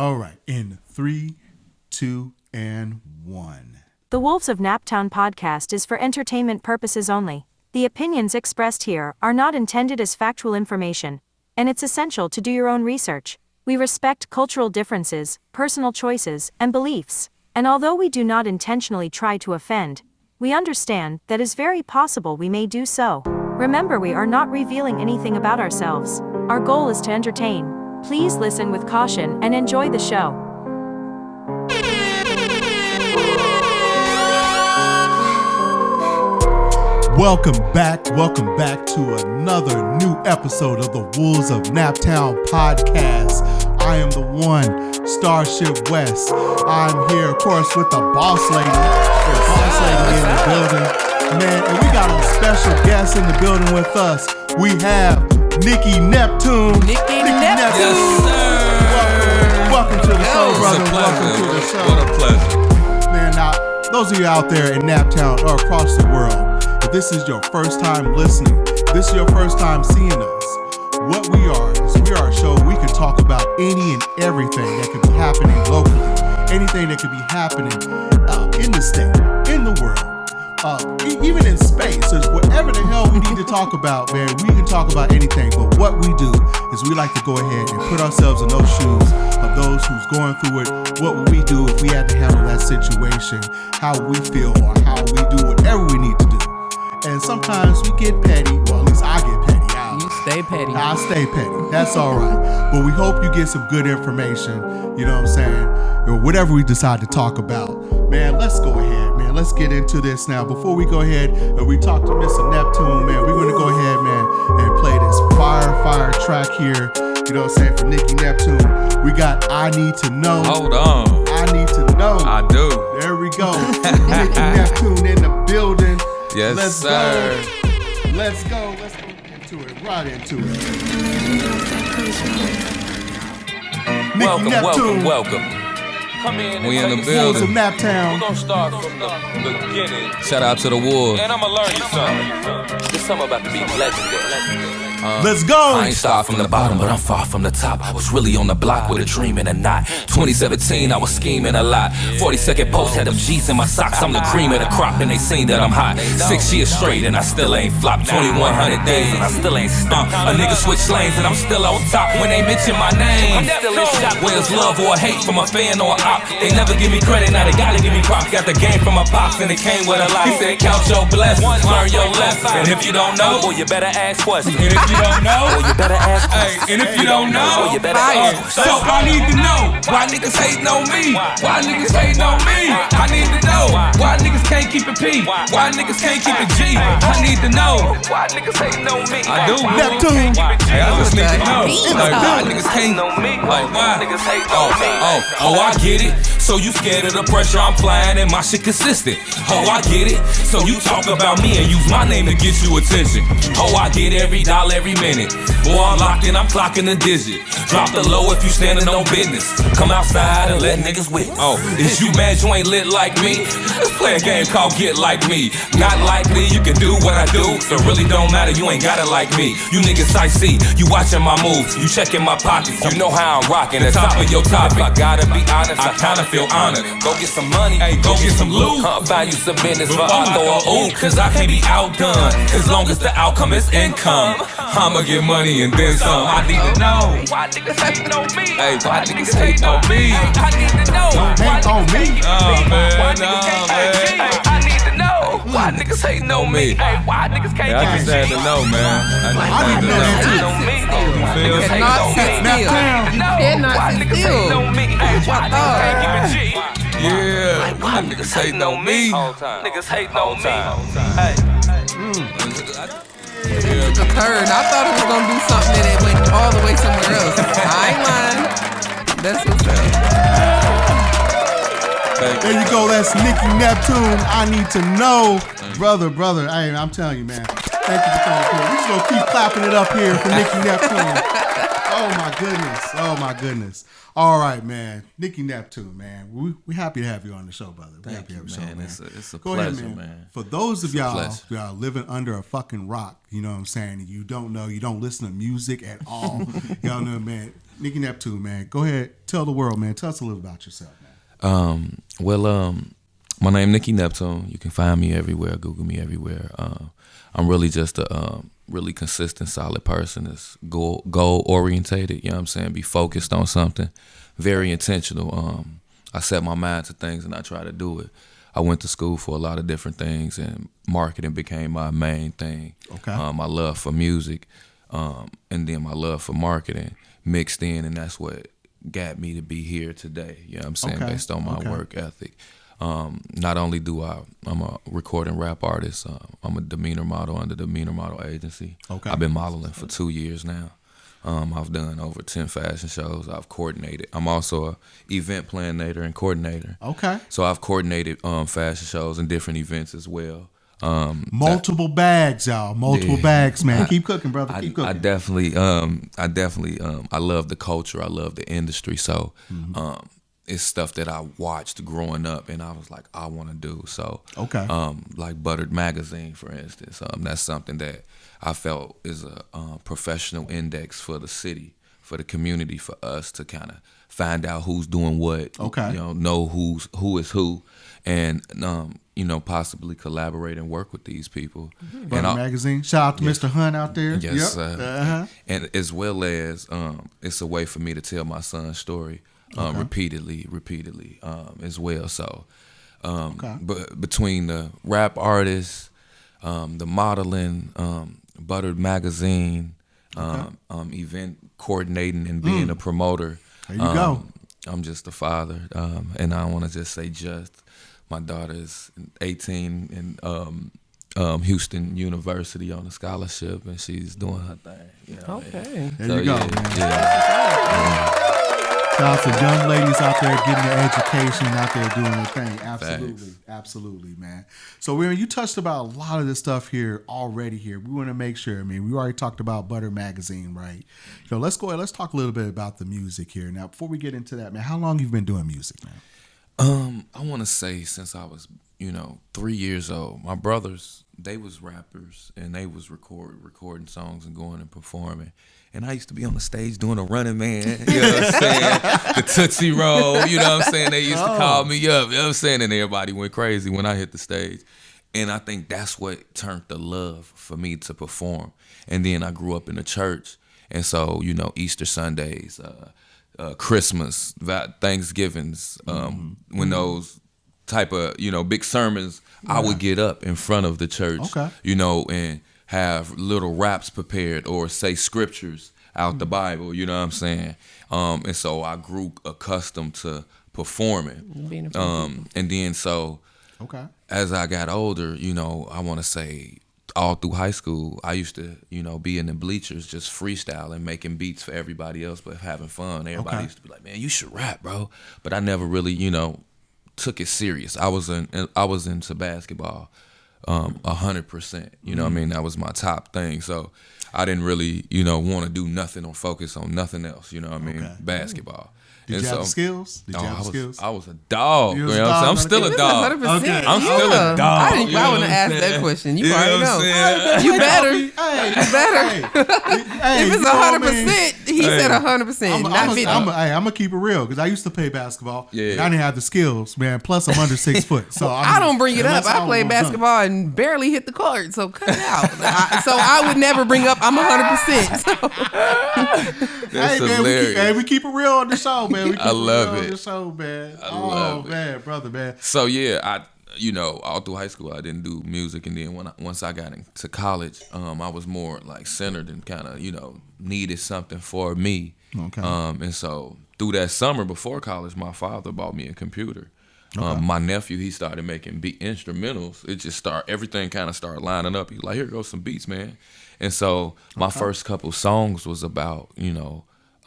All right, in 3, 2, and 1. The Wolves of Naptown Podcast is for entertainment purposes only. The opinions expressed here are not intended as factual information, and it's essential to do your own research. We respect cultural differences, personal choices, and beliefs, and although we do not intentionally try to offend, we understand that it's very possible we may do so. Remember, we are not revealing anything about ourselves. Our goal is to entertain. Please listen with caution and enjoy the show. Welcome back to another new episode of the Wolves of Naptown Podcast. I am the one, Starship West. I'm here, of course, with the boss lady. The boss lady in the building. Man, and we got a special guest in the building with us. We have Nicky Neptune. Nicky Neptune. Yes, sir. Welcome to the show, brother. Welcome to the show. What a pleasure. Man, now, those of you out there in Naptown or across the world, if this is your first time listening, if this is your first time seeing us, what we are is we are a show we can talk about any and everything that could be happening locally, anything that could be happening in the state, in the world. Even in space, there's whatever the hell we need to talk about, man. We can talk about anything, but what we do is we like to go ahead and put ourselves in those shoes of those who's going through it. What would we do if we had to handle that situation? How we feel, or how we do whatever we need to do. And sometimes we get petty. Well, at least I get petty. You stay petty. I stay petty. That's all right. But we hope you get some good information. You know what I'm saying? Or whatever we decide to talk about. Man, let's go ahead, man. Let's get into this now. Before we go ahead and we talk to Mr. Neptune, man, we're going to go ahead, man, and play this fire track here. You know what I'm saying? For Nicky Neptune. We got I Need to Know. Hold on. I Need to Know. I do. There we go. Nicky Neptune in the building. Yes, Let's sir. go. Let's go into it. Right into it. Nicky Neptune. Welcome. Come in We in the and Wolves of building. Naptown. We're gonna start from the beginning. Shout out to the Wolves. And I'ma learn you something. This summer about to be legendary. Let's go. I ain't start from the bottom, but I'm far from the top. I was really on the block with a dream and a knot. 2017, I was scheming a lot. 42nd post had them G's in my socks. I'm the cream of the crop, and they seen that I'm hot. 6 years straight, and I still ain't flopped. 2100 days, and I still ain't stumped. A nigga switch lanes, and I'm still on top. When they mention my name, I'm still in shock. Where's love or hate from a fan or a op? They never give me credit, now they gotta give me props. Got the game from my pops, and it came with a lot. He said, count your blessings, learn your lessons. And if you don't know, well, you better ask questions. You don't know? Oh, you better ask questions. Hey, and if you don't know, Oh, you better ask questions. so I need to know why niggas hating on me. Why niggas hating on me? I need to know why niggas can't keep it P. Why niggas can't keep it G. I need to know Why niggas hating on me? I do. Neptune. Hey, I just need to know. Beat Like, why up. niggas hating on me? Like, why? Niggas hating on me? Oh, I get it. So you scared of the pressure I'm flying and my shit consistent. Oh, I get it. So you talk about me and use my name to get you attention. Oh, I get every dollar, every minute. Boy, I'm locked in, I'm clocking a digit. Drop the low if you standing on business. Come outside and let niggas witness. Oh, is you mad you ain't lit like me? Let's play a game called Get Like Me. Not likely you can do what I do, so it really don't matter, you ain't gotta like me. You niggas sightsee, you watching my moves, you checking my pockets. You know how I'm rocking, the top of your topic. I gotta be honest, I kinda feel honored. Go get some money, hey, go get some loot. Buy you some business for throw a ooh, cause I can't be outdone. As long as the outcome is income, I'ma get money and then some. I need to know Why niggas hating on me? Hey, why niggas hating on me? I need to know. Hate on me. Oh, man, Why no, niggas can't man. keep it G? I need to know. Why niggas hating on me? Hey, why niggas can't I keep just it had G? to know, man. I need to know. Hating on me. Feel Niggas hating Cannot on sit me. still. Naptown. You No, cannot why sit niggas hating still. on me? Hey, why niggas can't keep it G? Yeah, why niggas hating on me? Niggas hating on me. Hey. It took a turn. I thought it was gonna do something and it went all the way somewhere else. I ain't lying. That's what's up. There you go. That's Nicky Neptune. I Need to Know. Brother. Hey, I'm telling you, man. Thank you for coming up here. We just gonna keep clapping it up here for Nicky Neptune. Oh my goodness. All right, man. Nicky Neptune, man. We happy to have you on the show, brother. We happy to have you on the show, man. It's a Go pleasure, ahead, man. For those of y'all pleasure. who are living under a fucking rock, you know what I'm saying, you don't know, you don't listen to music at all. Y'all know, man. Nicky Neptune, man. Go ahead, tell the world, man. Tell us a little about yourself, man. My name Nicky Neptune. You can find me everywhere. Google me everywhere. I'm really just a really consistent, solid person. That's goal orientated. You know what I'm saying? Be focused on something. Very intentional. I set my mind to things and I try to do it. I went to school for a lot of different things, and marketing became my main thing. Okay. My love for music, and then my love for marketing mixed in, and that's what got me to be here today. You know what I'm saying? Okay. Based on my work ethic. Not only I'm a recording rap artist, I'm a demeanor model under the Demeanor Model Agency. Okay. I've been modeling for 2 years now. I've done over 10 fashion shows. I've coordinated. I'm also a event planner and coordinator. Okay. So I've coordinated fashion shows and different events as well. Multiple bags, y'all. Multiple bags, man. Keep cooking, brother. Keep cooking. I definitely I love the culture. I love the industry. So it's stuff that I watched growing up, and I was like, I want to do. So okay. Like Buttered Magazine, for instance. That's something that I felt is a professional index for the city, for the community, for us to kind of find out who's doing what. Okay. Know who is who, and possibly collaborate and work with these people. Buttered Magazine. Shout out to Mr. Hunt out there. Yes, yep. And as well as it's a way for me to tell my son's story repeatedly as well. So, but between the rap artists, the modeling, Buttered Magazine, event coordinating and being a promoter. There you go. I'm just a father, and I want to just say my daughter is 18 and Houston University on a scholarship, and she's doing her thing. You know, okay. There you go, man. Shout out to young ladies out there getting their education, out there doing their thing. Absolutely. Thanks. Absolutely, man. So, you touched about a lot of this stuff here already here. We want to make sure, we already talked about Buttered Magazine, right? Let's go ahead. Let's talk a little bit about the music here. Now, before we get into that, man, how long you been doing music, man? I want to say since I was, 3 years old. My brothers, they was rappers, and they was recording songs and going and performing. And I used to be on the stage doing a running man, you know what I'm saying? The Tootsie Roll, you know what I'm saying? They used to call me up, you know what I'm saying? And everybody went crazy when I hit the stage. And I think that's what turned the love for me to perform. And then I grew up in the church. And so, Easter Sundays, Christmas, Thanksgivings, when those type of, big sermons, I would get up in front of the church, and have little raps prepared or say scriptures out the Bible, you know what I'm saying? And so I grew accustomed to performing. And then as I got older, I want to say all through high school, I used to, be in the bleachers just freestyling, making beats for everybody else, but having fun. Everybody used to be like, man, you should rap, bro. But I never really, took it serious. I was into basketball. 100%, what I mean? That was my top thing. So I didn't really, want to do nothing or focus on nothing else, what I mean? Basketball. Did you have the skills? I was a dog. You know what I'm saying? I'm still a dog. 100%. Okay. I'm still a dog. I wouldn't have asked that question. You already know. You better. You better. If it's 100%, he said 100%, not 50. I'm gonna keep it real because I used to play basketball. Yeah. And I didn't have the skills, man. Plus, I'm under 6 foot. So I don't bring it up. I played basketball and barely hit the court, so cut it out. So I would never bring up I'm 100%. So. That's hilarious. We keep it real on the show, man. I love it. On the show, man. I love it. Man, brother, man. So yeah, all through high school I didn't do music, and then once I got into college, I was more like centered and kind of needed something for me. Okay. And so through that summer before college, my father bought me a computer. My nephew, he started making beat instrumentals. Everything kind of started lining up. He was like, here goes some beats, man. And so my first couple songs was about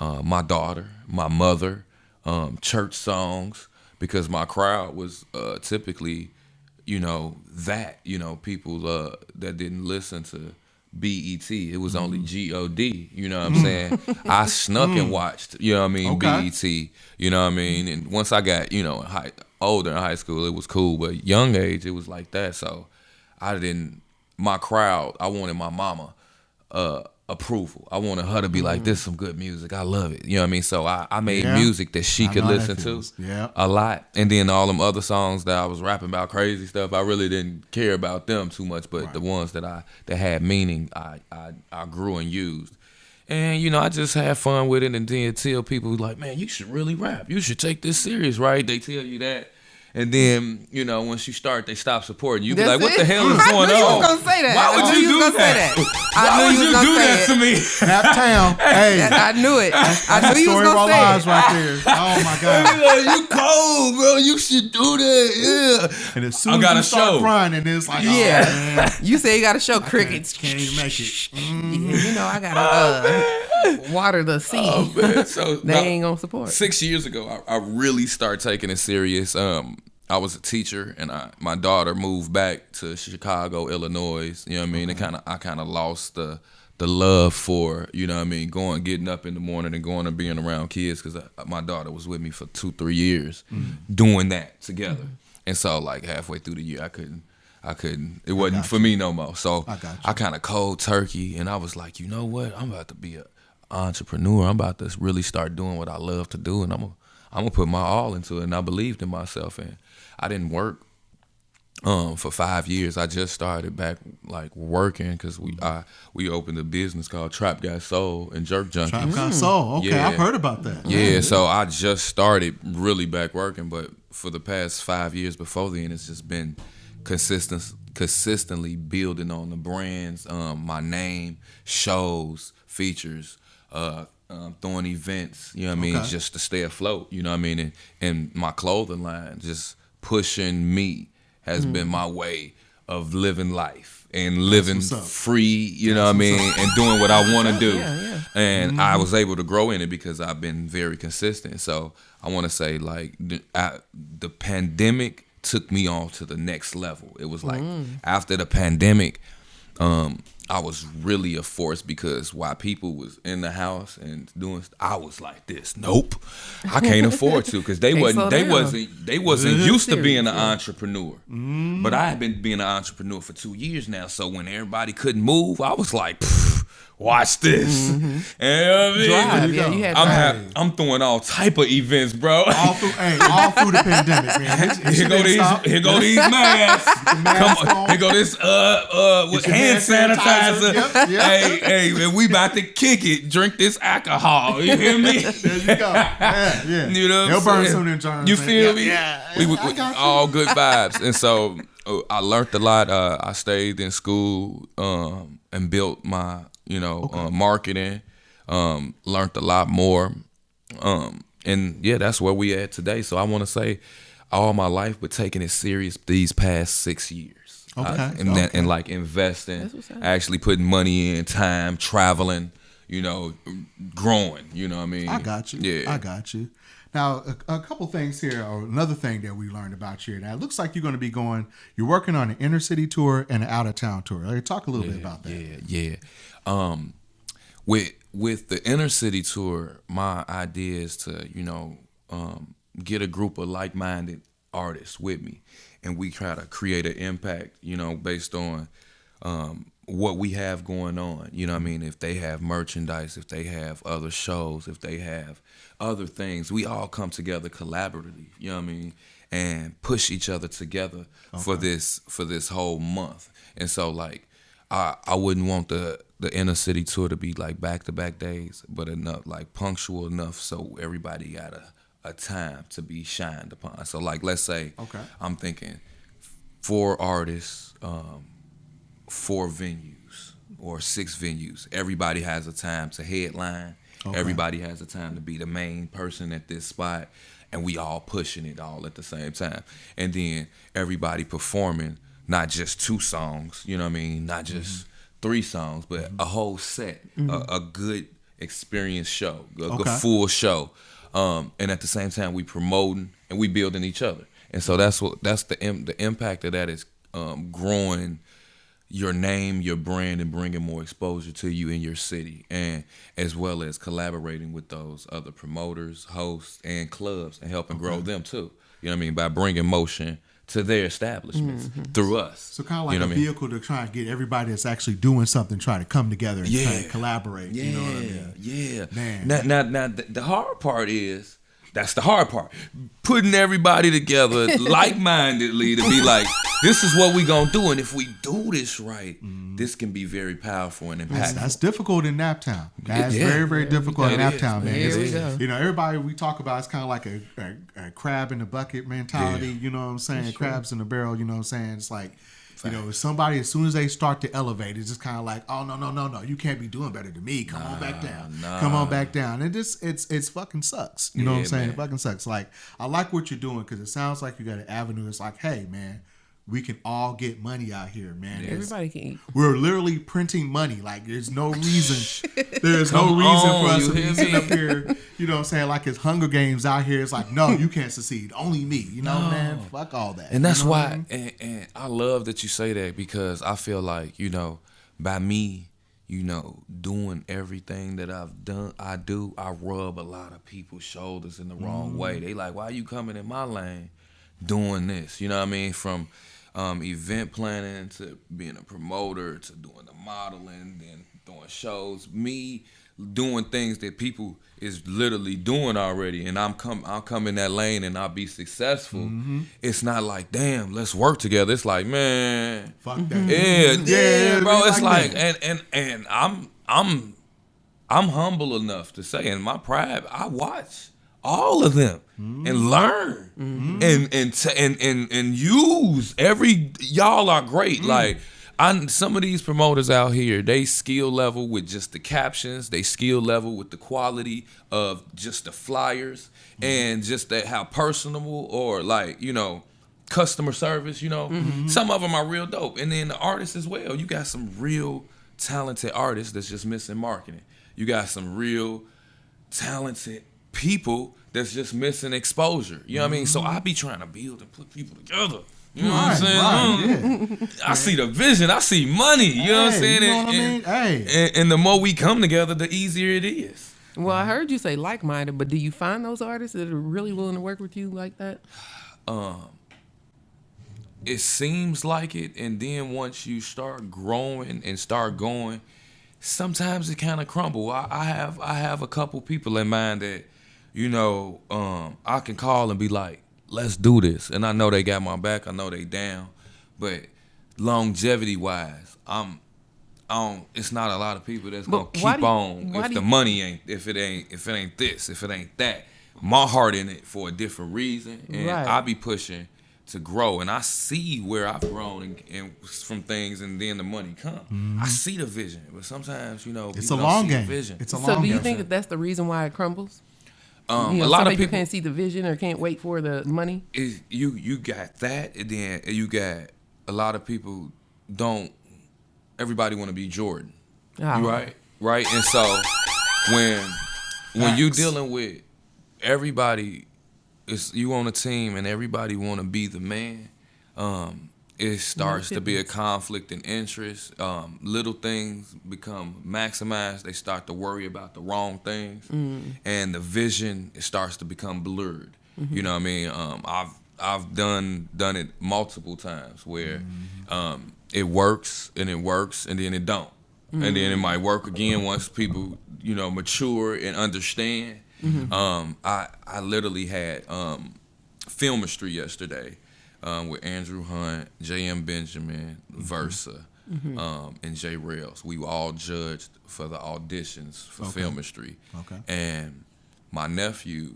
my daughter, my mother, church songs, because my crowd was typically, people that didn't listen to BET. It was only GOD, you know what I'm saying? I snuck and watched, BET, you know what I mean? And once I got, older in high school, it was cool, but young age, it was like that. So my crowd, I wanted my mama, a approval. I wanted her to be like, this is some good music. I love it. You know what I mean? So I made music that she could listen to a lot. And then all them other songs that I was rapping about crazy stuff, I really didn't care about them too much. But the ones that had meaning, I grew and used. And, you know, I just had fun with it and then tell people like, man, you should really rap. You should take this serious, right? They tell you that. And then, you know, once you start, they stop supporting you. Be like, what the hell is going on? I knew you was going to say that. Why would you do that? Why would you do that to me? Naptown. Hey. I knew it. I knew you was going to say it. Right there. Oh, my God. You cold, bro. You should do that. Yeah. And as soon as you start crying, and it's like, man. You say you got to show crickets. Can't even make it. You know, I got to water the seed. Oh, man. So, they ain't going to support. 6 years ago, I really started taking it serious. I was a teacher, and my daughter moved back to Chicago, Illinois. You know what I mean? And I kind of lost the love for, you know what I mean, getting up in the morning and going and being around kids, because my daughter was with me for 2-3 years doing that together. And so like halfway through the year, I couldn't. It wasn't for me no more. So I kind of cold turkey, and I was like, you know what? I'm about to be an entrepreneur. I'm about to really start doing what I love to do, and I'm gonna put my all into it. And I believed in myself, and I didn't work for 5 years. I just started back like working because we opened a business called Trap Got Soul and Jerk Junkies. Trap Got Soul. Okay, I've heard about that. Yeah, so I just started really back working, but for the past 5 years before then, it's just been consistently building on the brands, my name, shows, features, throwing events, you know what I mean, just to stay afloat, you know what I mean, and my clothing line, just pushing me has been my way of living life and living free, you know what I mean, and doing what I want to do. And I was able to grow in it because I've been very consistent. So I want to say like the pandemic took me on to the next level. It was like after the pandemic, I was really a force because while people was in the house and doing, I was like this. Nope, I can't afford to because they wasn't used to being an entrepreneur. But I had been being an entrepreneur for 2 years now. So when everybody couldn't move, I was like, watch this. And I'm throwing all type of events, bro. All through the pandemic, man. Here go these masks. Come on. Here go this with hand sanitizer. Yep. Hey, man, we about to kick it. Drink this alcohol. You hear me? There you go. Yeah. You know what They'll I'm burn saying? some of them germs. You feel me? Yeah. We all good vibes. And so I learned a lot. I stayed in school and built my, marketing. Learned a lot more. And yeah, that's where we at today. So I want to say all my life, but taking it serious these past 6 years. And like investing, actually putting money in, time, traveling, growing, you know what I mean? I got you. Yeah. I got you. Now, a couple things here, or another thing that we learned about you. Now, it looks like you're going to be you're working on an inner city tour and an out of town tour. Talk a little bit about that. Yeah. With the inner city tour, my idea is to, get a group of like-minded artists with me, and we try to create an impact, based on what we have going on. You know what I mean? If they have merchandise, if they have other shows, if they have other things, we all come together collaboratively, you know what I mean, and push each other together for this whole month. And so like I wouldn't want the inner city tour to be like back-to-back days, but enough, like punctual enough so everybody got a time to be shined upon. So like, let's say I'm thinking 4 artists, 4 venues or 6 venues. Everybody has a time to headline. Everybody has a time to be the main person at this spot, and we all pushing it all at the same time. And then everybody performing not just 2 songs, you know what I mean? Not just 3 songs, but a whole set, a good experience show, a good full show. And at the same time, we promoting and we building each other. And so that's the impact of that is growing your name, your brand, and bringing more exposure to you in your city, and as well as collaborating with those other promoters, hosts, and clubs, and helping grow them too. You know what I mean? By bringing motion to their establishments through us. So kind of like a vehicle to try and get everybody that's actually doing something, try to come together and try to collaborate. Yeah, you know what I mean? Yeah. Man. Now, the hard part is, that's the hard part. Putting everybody together like-mindedly to be like, this is what we gonna do, and if we do this right, this can be very powerful and impactful. That's difficult in Naptown. That's very, very difficult in Naptown, man. Here we go. You know, everybody we talk about is kind of like a crab in the bucket mentality. You know what I'm saying? Crabs in the barrel. You know what I'm saying? It's like, you know, somebody, as soon as they start to elevate, it's just kind of like, oh, no, you can't be doing better than me. Come on back down. Come on back down. And it's fucking sucks. You know what I'm saying? It fucking sucks. Like, I like what you're doing because it sounds like you got an avenue. It's like, hey, man, we can all get money out here, man. Everybody can eat. We're literally printing money. Like, there's no reason. There's no reason for us to be sitting up here, you know what I'm saying, like it's Hunger Games out here. It's like, no, you can't succeed. Only me. You know, man? Fuck all that. And that's you know why, and I love that you say that because I feel like, you know, by me, you know, doing everything that I've done, I rub a lot of people's shoulders in the wrong way. They like, why you coming in my lane doing this? You know what I mean? From event planning to being a promoter to doing the modeling, then doing shows, me doing things that people is literally doing already, and I'll come in that lane and I'll be successful. It's not like, damn, let's work together. It's like, man, fuck that. Yeah, bro. It's like and I'm humble enough to say, in my pride, I watch all of them and learn and use y'all are great. Like, some of these promoters out here, they skill level with just the captions, they skill level with the quality of just the flyers and just how personable or, like, you know, customer service, you know. Some of them are real dope. And then the artists as well. You got some real talented artists that's just missing marketing. You got some real talented people that's just missing exposure. You know what I mean? So I be trying to build and put people together. You know what I'm saying? I see the vision. I see money. You know what I'm saying? You know what I mean? And the more we come together, the easier it is. Well, I heard you say like-minded, but do you find those artists that are really willing to work with you like that? It seems like it, and then once you start growing and start going, sometimes it kind of crumble. I have a couple people in mind that, you know, I can call and be like, let's do this. And I know they got my back. I know they down. But longevity-wise, it's not a lot of people that's going to keep on if the money ain't, if it ain't this, if it ain't that. My heart in it for a different reason. And I be pushing to grow. And I see where I've grown and from things, and then the money come. I see the vision. But sometimes, you know, it's a long game. So do you think that that's the reason why it crumbles? You know, a lot of people can't see the vision or can't wait for the money. You got that, and then you got a lot of people everybody want to be Jordan, right? And so when you dealing with everybody, you on a team and everybody want to be the man. It starts to be a conflict in interest. Little things become maximized. They start to worry about the wrong things, and the vision, it starts to become blurred. You know what I mean? I've done it multiple times where it works and then it don't, and then it might work again once people, you know, mature and understand. I literally had filmistry yesterday. With Andrew Hunt, J.M. Benjamin, Versa, and Jay Rails. We were all judged for the auditions for filmistry. And my nephew,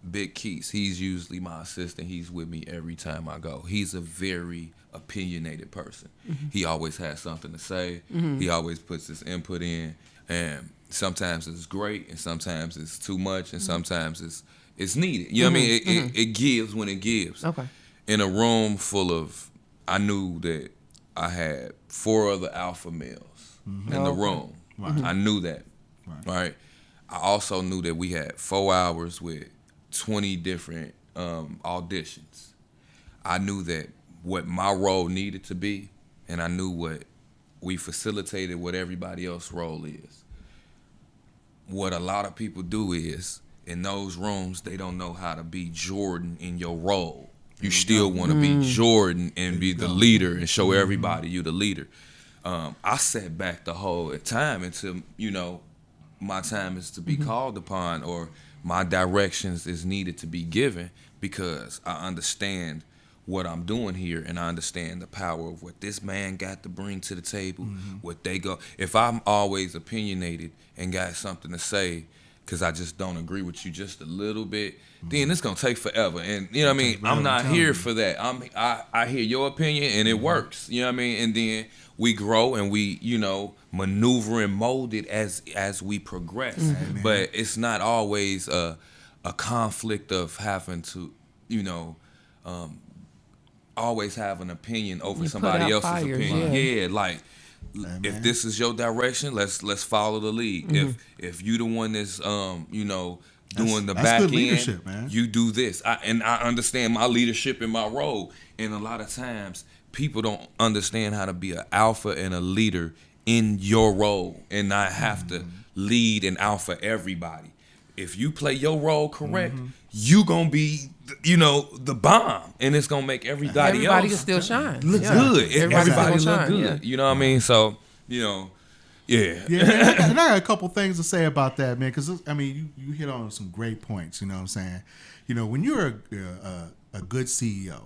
Big Keys, he's usually my assistant. He's with me every time I go. He's a very opinionated person. He always has something to say. He always puts his input in. And sometimes it's great, and sometimes it's too much, and sometimes it's needed. You know what I mean? It gives when it gives. In a room full of, I knew that I had 4 other alpha males in the room. I knew that, right? I also knew that we had 4 hours with 20 different auditions. I knew that what my role needed to be, and I knew what we facilitated what everybody else's role is. What a lot of people do is, in those rooms, they don't know how to be Jordan in your role. You still want to be Jordan and be the leader and show everybody you the leader. I sat back the whole time until, my time is to be called upon or my directions is needed to be given, because I understand what I'm doing here and I understand the power of what this man got to bring to the table, what they go. If I'm always opinionated and got something to say because I just don't agree with you just a little bit, then it's going to take forever. And, I'm not here for that. I hear your opinion and it works, and then we grow and we, maneuver and mold it as we progress. But it's not always a conflict of having to, always have an opinion over somebody else's opinion. If this is your direction, let's follow the lead. If you the one that's doing the back end, leadership, man. You do this. I understand my leadership and my role. And a lot of times people don't understand how to be an alpha and a leader in your role and not have to lead and alpha everybody. If you play your role correct, you gonna be, the bomb, and it's gonna make everybody else can still shine. Look good. Everybody look shine, good. Yeah. You know what I mean? So, yeah. And I got a couple things to say about that, man, because you hit on some great points. You know what I'm saying? When you're a good CEO,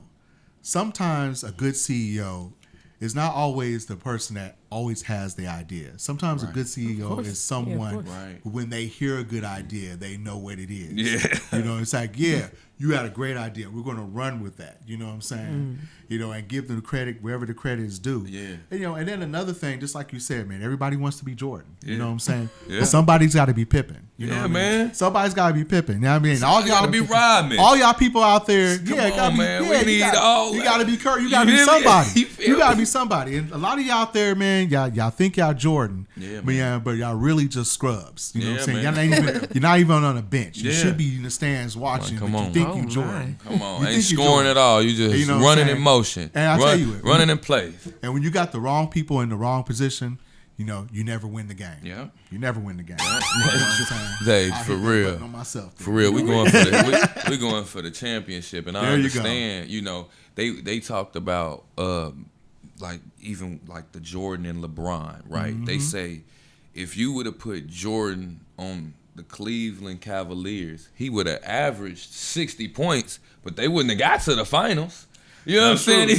sometimes a good CEO is not always the person that always has the idea. Sometimes a good CEO is someone who, when they hear a good idea, they know what it is. Yeah. It's like, you had a great idea. We're going to run with that. You know what I'm saying? And give them the credit wherever the credit is due. Yeah. And then another thing, just like you said, man, everybody wants to be Jordan. Yeah. You know what I'm saying? Yeah. But somebody's got to be Pippen. You know what man. I mean? Somebody's got to be Pippen. You know what I mean? All y'all got to be Rodman. All y'all people out there, Come on, man. We need all. You got to be Kurt. You got to be somebody. You got to be somebody. And a lot of y'all out there, man, y'all think y'all Jordan. Yeah, man. But y'all really just scrubs. You know what I'm saying? You're not even on a bench. You should be in the stands watching. Come on. You think you Jordan. Come on, ain't scoring at all. You just running in motion. And I tell you, running in place. And when you got the wrong people in the wrong position, you never win the game. Yeah, you never win the game. Dave, for real, for real, we going for the championship, and I understand. They talked about even the Jordan and LeBron, right? They say if you would have put Jordan on the Cleveland Cavaliers, he would have averaged 60 points, but they wouldn't have got to the finals. You know what I'm saying?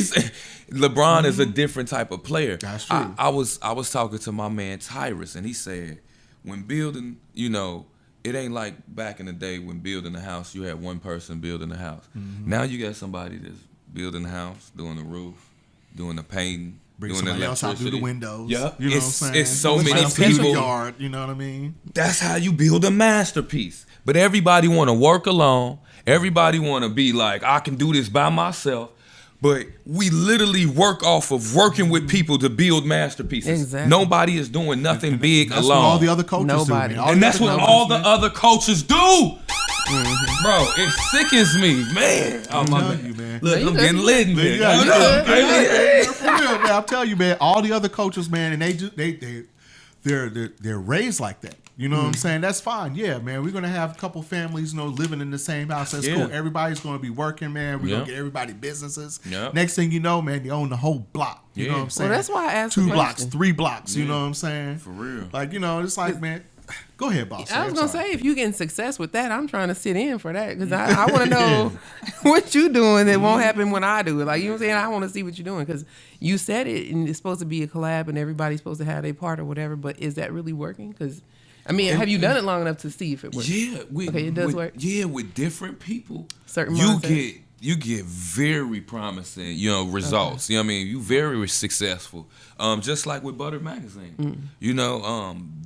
LeBron is a different type of player. That's true. I was talking to my man Tyrus, and he said, when building, it ain't like back in the day when building a house, you had one person building the house. Now you got somebody that's building the house, doing the roof, doing the painting, bring doing somebody else out through the windows. Yeah, you know what I'm saying? It's so many people. Yard, you know what I mean? That's how you build a masterpiece. But everybody want to work alone. Everybody want to be like, I can do this by myself. But we literally work off of working with people to build masterpieces. Exactly. Nobody is doing nothing big that's alone. What all the other coaches do, man. And that's what all the other coaches do. Bro, it sickens me, man. I'm telling you, man. Look, I'm getting lit in here. For real, man. I'm telling you, man. All the other coaches, man, and they're raised like that. You know what I'm saying? That's fine. Yeah, man. We're gonna have a couple families, living in the same house. That's cool. Everybody's gonna be working, man. We're gonna get everybody businesses. Next thing you know, man, they own the whole block. You know what I'm saying? Well, that's why I asked 2 blocks, 3 blocks. You know what I'm saying? For real. It's like, man. Go ahead, boss. I was gonna say, if you getting success with that, I'm trying to sit in for that because I want to know what you doing that won't happen when I do it. Like, you know what I'm saying? I want to see what you're doing because you said it and it's supposed to be a collab and everybody's supposed to have their part or whatever. But is that really working? Because have you done it long enough to see if it works? Yeah, it does work. Yeah, with different people, certain you get very promising, results. Okay. You know what I mean? You very successful. Just like with Butter Magazine.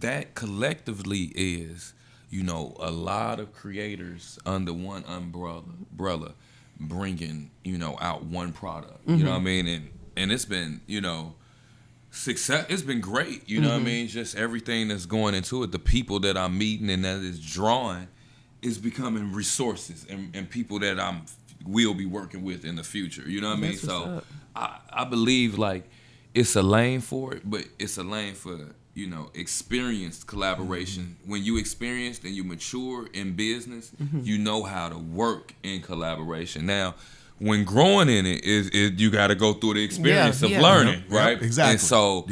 That collectively is, a lot of creators under one umbrella bringing, out one product. You know what I mean? And it's been, success. It's been great. You know what I mean? Just everything that's going into it, the people that I'm meeting and that is drawing is becoming resources and people that will be working with in the future. You know what I mean? So I believe it's a lane for it, but it's a lane for, experienced collaboration. When you experienced and you mature in business, you know how to work in collaboration. Now, when growing in it is you got to go through the experience of learning, right? Yep, exactly. And so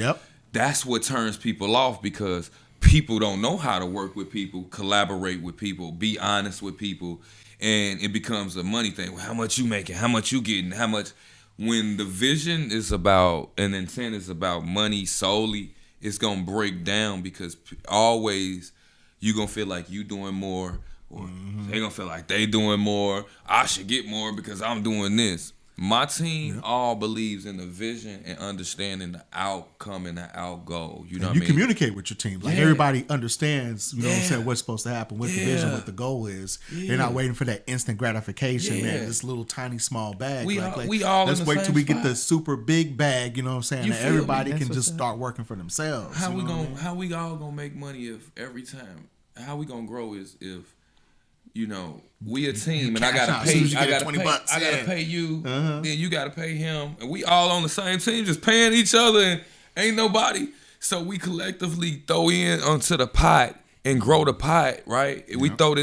that's what turns people off, because people don't know how to work with people, collaborate with people, be honest with people, and it becomes a money thing. Well, how much you making? How much you getting? How much? When the vision is about, and intent is about money solely, it's gonna break down, because always you gonna feel like you doing more, or they gonna feel like they doing more. I should get more because I'm doing this. My team all believes in the vision and understanding the outcome and the out goal. You know what I mean? You communicate with your team. Like everybody understands, you know what I'm saying, what's supposed to happen, what the vision, what the goal is. They're not waiting for that instant gratification, man. This little tiny small bag. We all let's in the wait same till we spot. get the super big bag, you know what I'm saying? That everybody can just start working for themselves. How we all gonna make money if every time? How we gonna grow is if, you know, we a team, and I gotta pay you, then you gotta pay him, and we all on the same team, just paying each other, and ain't nobody. So we collectively throw in onto the pot and grow the pot, right? We grow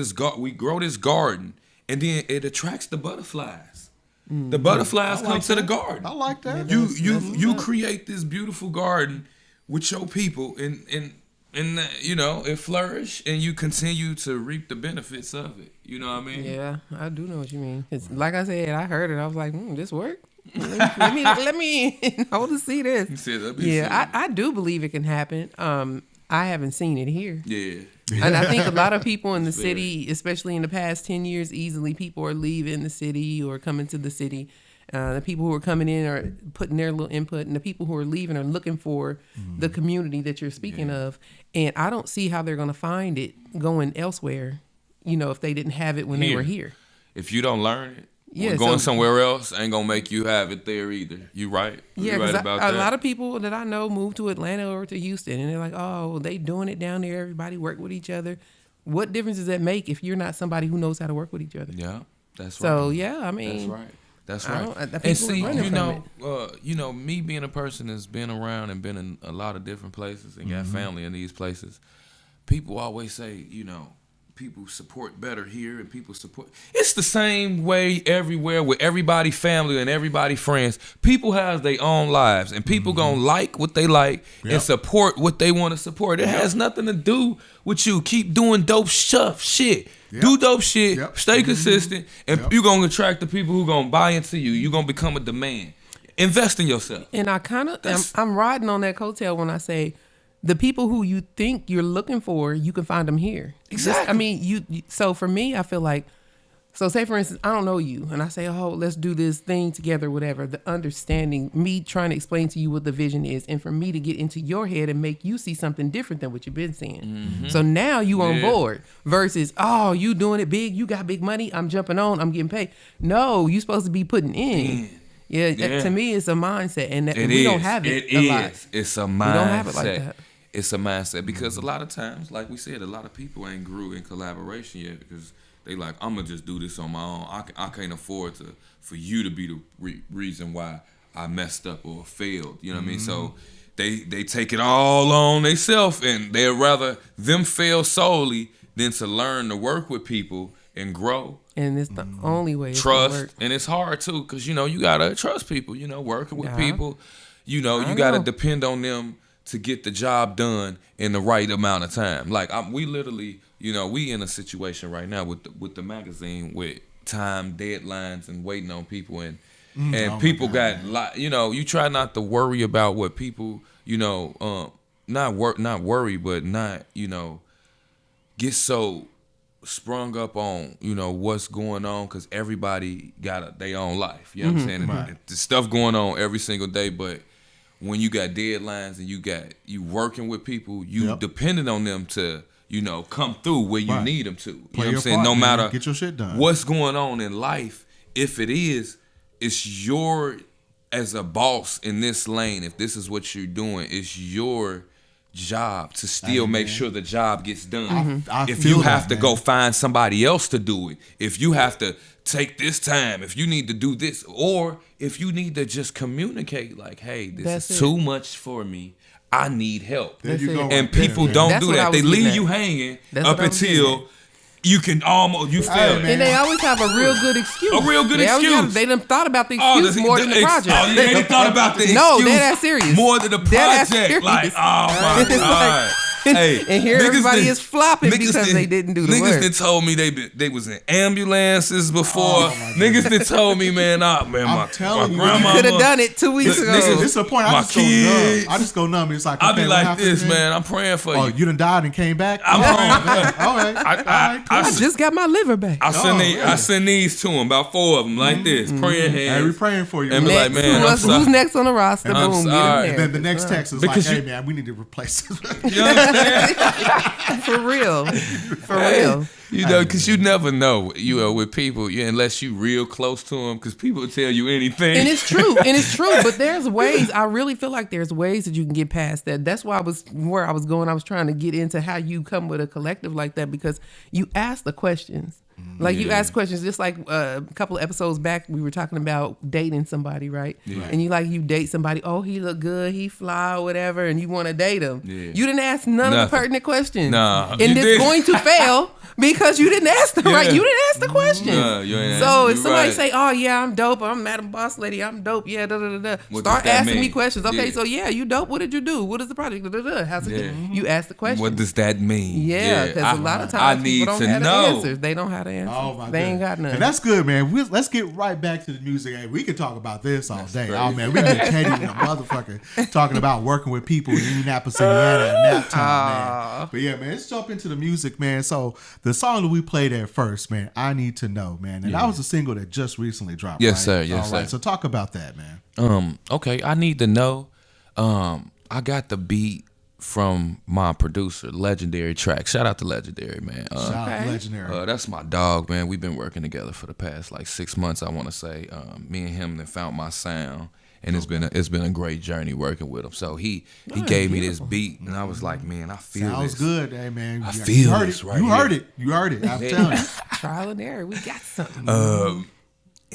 this garden, and then it attracts the butterflies. The butterflies come to the garden. I like that. You create this beautiful garden with your people, and you know, it flourish, and you continue to reap the benefits of it. You know what I mean? Yeah, I do know what you mean. It's, like I said, I heard it. I was like, this work? let me I want to see this. You said I do believe it can happen. I haven't seen it here. Yeah. And I think a lot of people in the city, especially in the past 10 years, easily people are leaving the city or coming to the city. The people who are coming in are putting their little input, and the people who are leaving are looking for the community that you're speaking of. And I don't see how they're going to find it going elsewhere, you know, if they didn't have it when they were here. If you don't learn it, going somewhere else ain't going to make you have it there either. You right? Yeah, because a lot of people that I know move to Atlanta or to Houston, and they're like, oh, they doing it down there. Everybody work with each other. What difference does that make if you're not somebody who knows how to work with each other? Yeah, that's right. So, yeah, I mean. That's right. And see, you know, me being a person that's been around and been in a lot of different places and got family in these places, people always say, you know, people support better here and people support. It's the same way everywhere with everybody family and everybody friends. People have their own lives, and people gonna like what they like and support what they want to support. It has nothing to do with you. Keep doing dope shit. Do dope shit, stay consistent, and you're going to attract the people who going to buy into you. You're going to become a demand. Invest in yourself. And I kind of, I'm riding on that coattail when I say, the people who you think you're looking for, you can find them here. Exactly. I mean, so for me, I feel like, so say for instance, I don't know you, and I say, oh, let's do this thing together, whatever. The understanding, me trying to explain to you what the vision is, and for me to get into your head and make you see something different than what you've been seeing. So now you on board versus, oh, you doing it big, you got big money, I'm jumping on, I'm getting paid. No, you supposed to be putting in. Yeah. To me, it's a mindset, and we don't have it a lot. It's a mindset. We don't have it like that. It's a mindset, because a lot of times, like we said, a lot of people ain't grew in collaboration yet, because they like, I'm gonna just do this on my own. I can't afford for you to be the reason why I messed up or failed. You know what I mean? So they take it all on themselves, and they'd rather them fail solely than to learn to work with people and grow. And it's the only way. Trust, and it's hard too, because you know you gotta trust people. You know, working with people, you know, you gotta depend on them to get the job done in the right amount of time. Like we literally, you know, we in a situation right now with the magazine with time deadlines and waiting on people, and people got you know, you try not to worry about what people, you know, not worry, but not, you know, get so sprung up on, you know, what's going on, because everybody got their own life. You know what I'm saying? And the stuff going on every single day, but when you got deadlines and you working with people, you depending on them to, you know, come through where you need them to. You know what I'm saying? No matter get your shit done. What's going on in life, if it's your, as a boss in this lane, if this is what you're doing, it's your job to still make sure the job gets done. If you have to go find somebody else to do it, if you have to take this time, if you need to do this, or if you need to just communicate like, hey, this is too much for me, I need help. There you go. And people don't do that. They leave you hanging up until you can almost feel it. And they always have a real good excuse. They done thought about the excuse more than the project. Oh, yeah, they thought about the excuse. No, they're that serious. More than the project. Like, oh my God. Hey, and here everybody is flopping because they didn't do the work. Niggas that told me they was in ambulances before. Niggas that told me, man, my grandma. You could have done it 2 weeks ago. This is the point. I just go numb. It's like, I'll be like this, man. I'm praying for you. Oh, you done died and came back? I'm praying. All right. I just got my liver back. I send these to him, about 4 of them, like this, praying hands. Hey, we praying for you. And be like, man, who's next on the roster? Boom, and then the next text is like, hey, man, we need to replace this. You know what I'm saying? For real. Real. You know, because you never know, with people, unless you real close to them, because people will tell you anything. And it's true. But there's ways, I really feel like there's ways that you can get past that. That's why where I was going. I was trying to get into how you come with a collective like that, because you ask the questions. Like you ask questions, just like a couple of episodes back, we were talking about dating somebody, right? Yeah. And you date somebody, oh, he look good, he fly, whatever, and you want to date him. Yeah. You didn't ask none of the pertinent questions. Nah, and it's going to fail because you didn't ask the right. You didn't ask the question. So if somebody say, oh yeah, I'm dope, I'm Madam Boss Lady, I'm dope, yeah, start asking me questions. Okay, so yeah, you dope. What did you do? What is the project? How's it? You ask the question. What does that mean? Yeah, because a lot of times people don't have the answers. They don't have the answers. Oh my they ain't got none. And that's good, man. Let's get right back to the music. Hey, we can talk about this all day. Oh man, we can get Teddy and a motherfucker talking about working with people in Indianapolis, Indiana, and Naptown, man. But yeah, man, let's jump into the music, man. So the song that we played at first, man, I Need to Know, man, and that was a single that just recently dropped. Yes, right? sir. Yes, sir. So talk about that, man. Okay, I Need to Know. I got the beat from my producer, Legendary Track. Shout out to Legendary, man. Shout out to Legendary. That's my dog, man. We've been working together for the past 6 months, I want to say. Me and him that found my sound, and it's been a great journey working with him. So he gave me this beat, and I was like, man, I feel Sounds this. good, hey man. I feel this right You here. heard it. You heard it. I'm telling you. Trial and error. We got something.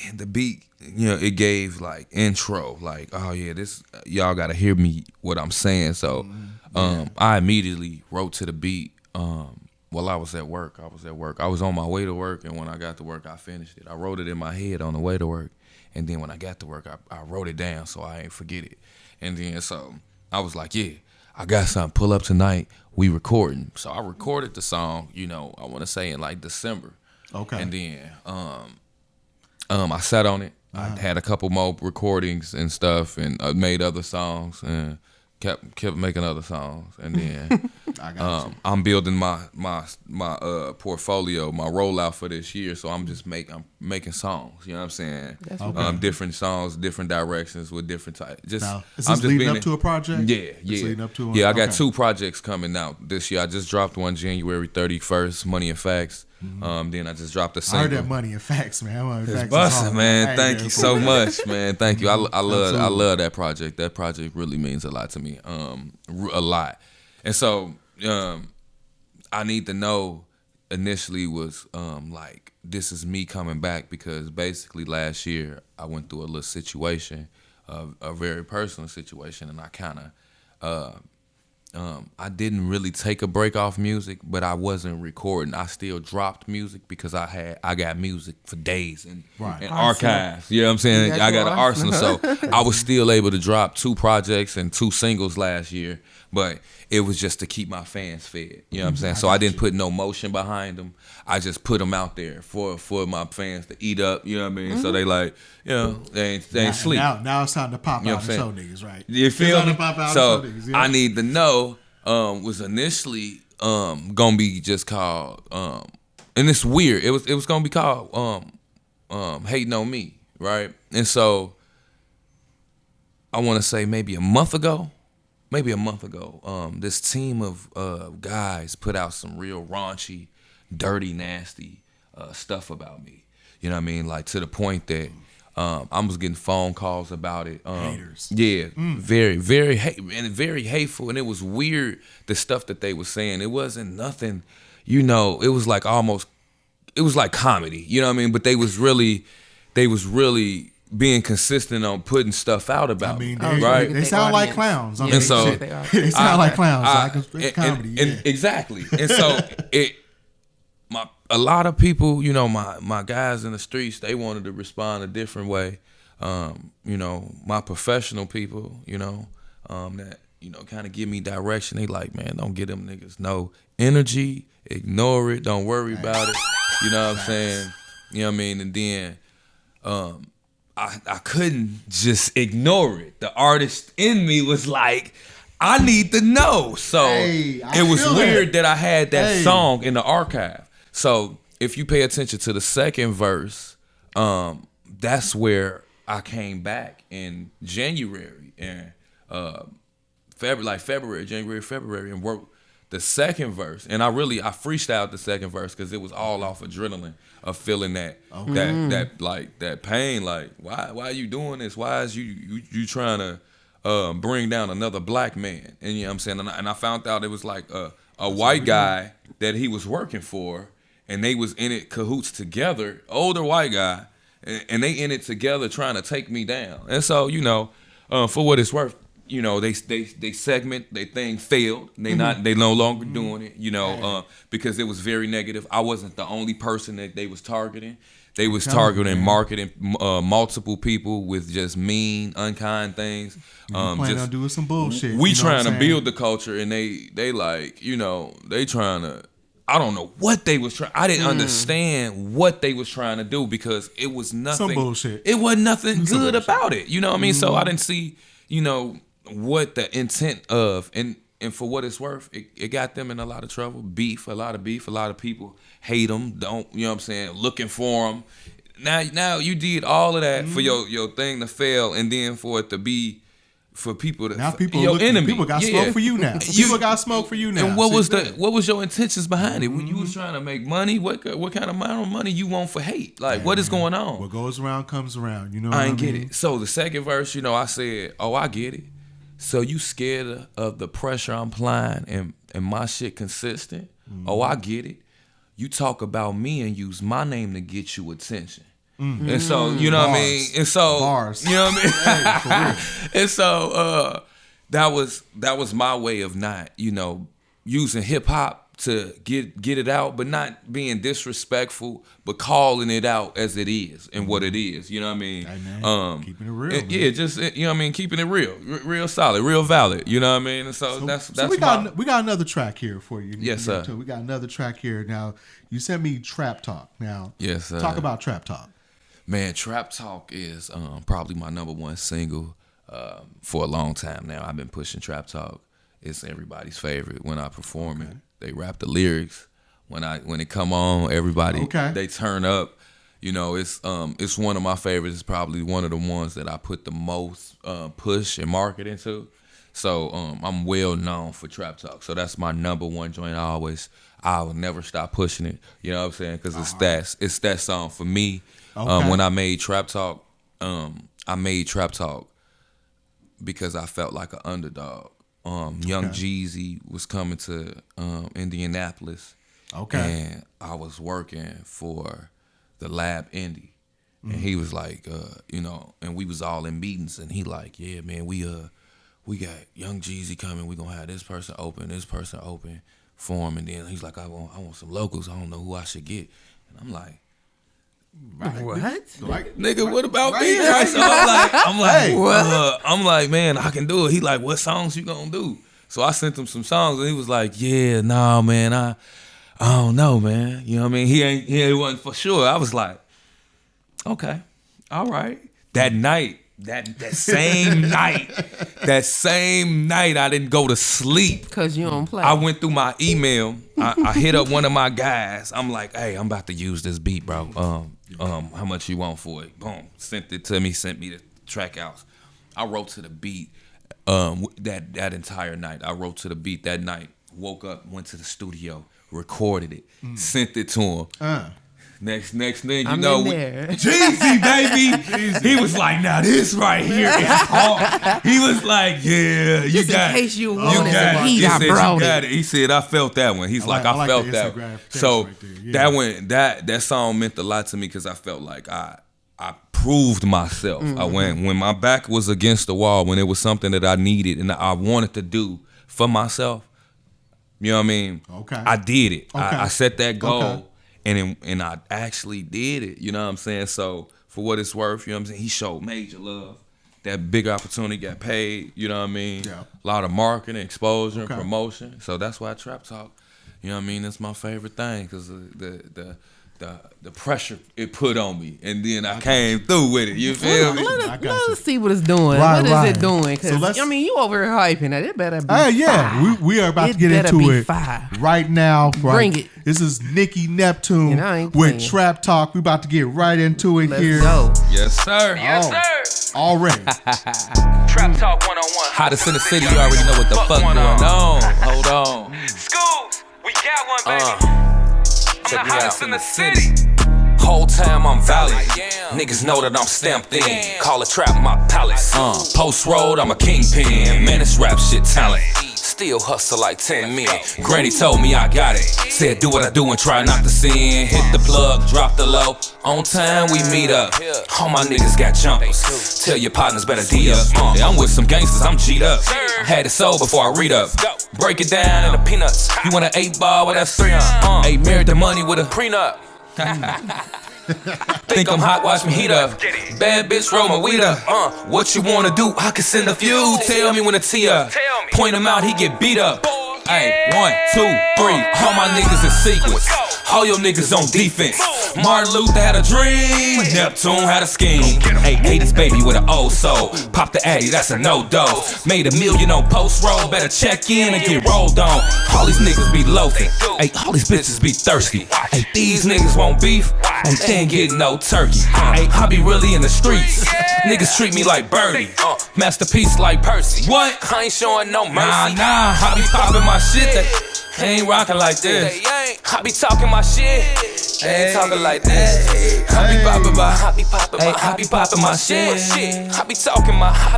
And the beat, it gave intro, oh yeah, this y'all gotta hear me what I'm saying. So I immediately wrote to the beat while I was at work. I was on my way to work, and when I got to work, I finished it. I wrote it in my head on the way to work, and then when I got to work, I wrote it down so I ain't forget it. And then so I was like, yeah, I got something. Pull up tonight. We recording. So I recorded the song. I want to say in December. Okay. And then I sat on it. I had a couple more recordings and stuff, and I made other songs and kept making other songs. And then I'm building my portfolio, my rollout for this year. So I'm just making songs. You know what I'm saying? Okay. Different songs, different directions with different types. Is this leading up to a project? Yeah. Leading up to one? Yeah, I got 2 projects coming out this year. I just dropped one January 31st, Money and Facts. Then I just dropped a single. I heard that Money and Facts, man. It's busting, man. Thank you so much, man. Thank you. I love that project. That project really means a lot to me. A lot. And so I Need to Know initially was this is me coming back, because basically last year I went through a little situation, a very personal situation, and I kind of I didn't really take a break off music, but I wasn't recording. I still dropped music because I got music for days and archives. You know what I'm saying? I got an arsenal. So I was still able to drop 2 projects and 2 singles last year, but it was just to keep my fans fed. You know what I'm saying? So I didn't put no motion behind them. I just put them out there for my fans to eat up. You know what I mean? So they they ain't sleep. Now it's time to pop out and show niggas, right? You feel me? So niggas, I Need to Know was initially gonna be just called and it's weird. It was gonna be called Hating on Me, right? And so I want to say maybe a month ago, this team of guys put out some real raunchy, dirty, nasty stuff about me. You know what I mean? To the point that I was getting phone calls about it. Haters. Yeah, very, very very hateful. And it was weird, the stuff that they were saying. It wasn't nothing, it was it was like comedy. You know what I mean? But they was really being consistent on putting stuff out about me, right? They sound like clowns. And so they sound like clowns. It's comedy. And exactly. And so a lot of people, you know, my guys in the streets, they wanted to respond a different way. You know, my professional people, you know, that, you know, kind of give me direction. They like, man, don't get them niggas no energy, ignore it, don't worry about it. You know what I'm saying? You know what I mean? And then I couldn't just ignore it. The artist in me was like, I need to know. So it was weird that I had that song in the archive. So if you pay attention to the second verse, that's where I came back in January and February, and wrote the second verse. And I freestyled the second verse because it was all off adrenaline of feeling that that pain. Like, why are you doing this? Why is you trying to bring down another black man? And you know what I'm saying? And I found out it was like a white guy that he was working for, and they was in it cahoots together, older white guy, and they in it together trying to take me down. And so, you know, for what it's worth, you know, they segment, they thing failed. They no longer doing it, you know, because it was very negative. I wasn't the only person that they was targeting. They was targeting, marketing multiple people with just mean, unkind things. Planning on doing some bullshit. We trying to build the culture, and they like, you know, they trying to. I don't know what they was trying. I didn't understand what they was trying to do because it was nothing. Some bullshit. It wasn't nothing good about it. You know what I mean? So I didn't see, you know, what the intent of, and for what it's worth, it got them in a lot of trouble. A lot of people hate them. Don't, you know what I'm saying? Looking for them. Now you did all of that for your thing to fail, and then for it to be for people to now people your enemy. People got smoke for you now. People got smoke for you now. And what was your intentions behind it? When you was trying to make money, what kind of amount of money you want for hate? Like, what is going on? What goes around comes around. You know what I ain't mean? get it. So the second verse, you know, I said, oh, I get it. So you scared of the pressure I'm applying and my shit consistent? Oh, I get it. You talk about me and use my name to get you attention. And so, you know what I mean? And so, you know what I mean? And so, that was my way of not, you know, using hip hop to get it out, but not being disrespectful, but calling it out as it is and what it is. You know what I mean? Hey, keeping it real. Yeah, just, you know what I mean? Keeping it real solid, real valid. You know what I mean? And so that's we got another track here for you. Yes, sir. We got another track here. Now, you sent me Trap Talk. Now, yes, sir. Talk about Trap Talk. Man, Trap Talk is probably my number one single for a long time now. I've been pushing Trap Talk. It's everybody's favorite when I perform it. They rap the lyrics. When it come on, everybody they turn up. You know, it's one of my favorites. It's probably one of the ones that I put the most push and market into. So I'm well known for Trap Talk. So that's my number one joint. I'll never stop pushing it. You know what I'm saying? Because it's that song for me. When I made Trap Talk, I made Trap Talk because I felt like an underdog. Young Jeezy was coming to Indianapolis, and I was working for the lab Indy, and he was like, you know, and we was all in meetings, and he like, yeah, man, we got Young Jeezy coming, we gonna have this person open for him, and then he's like, I want some locals, I don't know who I should get, and I'm like. Right. What? Like, nigga, what about me? Right? So I'm like, what? I'm like, man, I can do it. He like, what songs you gonna do? So I sent him some songs, and he was like, yeah, nah, man, I don't know, man. You know what I mean? He wasn't for sure. I was like, okay, all right. That night, that same night, I didn't go to sleep. Because you don't play. I went through my email. I hit up one of my guys. I'm like, hey, I'm about to use this beat, bro. How much you want for it? Boom. Sent it to me, sent me the track outs. I wrote to the beat that entire night. I wrote to the beat that night. Woke up, went to the studio, recorded it, sent it to him. Next thing you know, Jeezy, baby. He was like, now this right here is hard. He was like, yeah, you got it. In case you want it. He got it. He said, I felt that one. He's like, I felt that one. So that song meant a lot to me because I felt like I proved myself. When my back was against the wall, when it was something that I needed and I wanted to do for myself, you know what I mean? Okay. I did it. I set that goal. and I actually did it. You know what I'm saying? So for what it's worth, you know what I'm saying? He showed major love. That big opportunity got paid. You know what I mean? Yeah. A lot of marketing, exposure, and promotion. So that's why Trap Talk. You know what I mean? That's my favorite thing because the pressure it put on me, and then I came through with it. You feel me? Let us see what it's doing. Right, what is right. it doing? So Because I mean, you over here hyping it. It better be fire. We are about to get better into be it fire. right now. Right? Bring it. This is Nicky Neptune And I ain't with playing. Trap Talk. We about to get right into it Let's here. go. Yes, sir. Already. Trap Talk 101. Hottest in the city, you already know what the fuck going on. Hold on. Schools, we got one, baby. I'm Check the me hottest out. in the city. Whole time I'm valiant. Niggas know that I'm stamped in. Call a trap my palace. Post road, I'm a kingpin. Man, this rap shit talent. Still hustle like 10 men. Granny told me I got it. Said do what I do and try not to sin. Hit the plug, drop the low. On time we meet up. All my niggas got jumpers. Tell your partners better D up. Yeah, I'm with some gangsters, I'm G'd up. Had it sold before I read up. Break it down in the peanuts. You want an 8-ball? Well, that's 3 Ain't married to money with a prenup. Think I'm hot, watch me heat up. Bad bitch, roll my weed up. What you wanna do? I can send a few. Tell me when to tee up. Point him out, he get beat up. Ay, 1, 2, 3. All my niggas in sequence. All your niggas on defense. Martin Luther had a dream. Neptune had a scheme. Hey, 80s baby with an old soul. Pop the Addy, that's a no-dose. Made $1 million on post roll. Better check in and get rolled on. All these niggas be loafing. Hey, all these bitches be thirsty. Hey, these niggas want beef. And they ain't getting no turkey. Hey, I be really in the streets. Niggas treat me like Birdie. Masterpiece like Percy. What? I ain't showing no mercy. Nah, I be popping my shit. They ain't rockin' like this. I be talking my shit. They ain't talking like this. I be popping my, I be popping my shit. I be talking my, I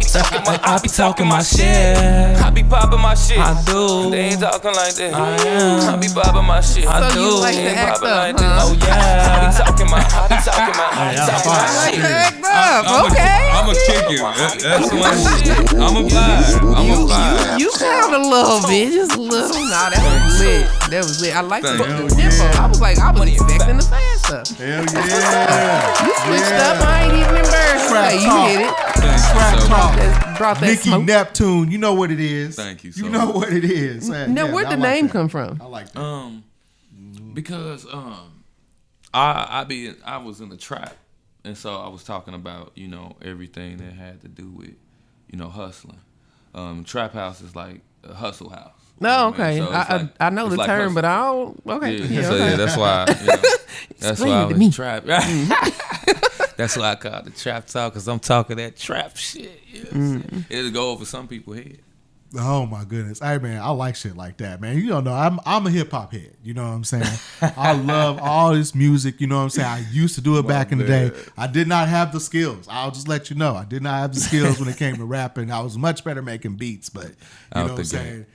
be talking my shit. I be popping my shit. I do. They ain't talking like this. I be popping my shit. I So do. you like They to ain't act popping like up, this. huh? Oh yeah. I be talking my, I be talking my, I be talking my Like to shit. act up. Okay. I'ma kick you. That's my shit. I'ma vibe. You sound a little bit, just a little. Nah, that was lit. That was lit. I like the tempo. I was expecting the fast stuff. Hell yeah. You switched up. I ain't even embarrassed. Trap Hey, you talk. hit it. Trap Talk. Just brought that Nicky smoke. Neptune, you know what it is. Thank you You so know much. what it is. Now, where'd the name come from? I like that. Because I was in the trap, and so I was talking about everything that had to do with hustling. Trap house is like a hustle house. No, okay. So it's like- I know it's the like term, hustle. but I don't. Okay. Yeah, so okay. yeah, that's why that's Explain why I it to was me. trap. That's why I call it the Trap Talk, because I'm talking that trap shit. You know what I'm saying? It'll go over some people's head. Oh my goodness. Hey man, I like shit like that, man. You don't know, I'm a hip hop head. You know what I'm saying? I love all this music, you know what I'm saying? I used to do it back in the day. I did not have the skills. I'll just let you know. I did not have the skills when it came to rapping. I was much better making beats, but you know what I'm saying?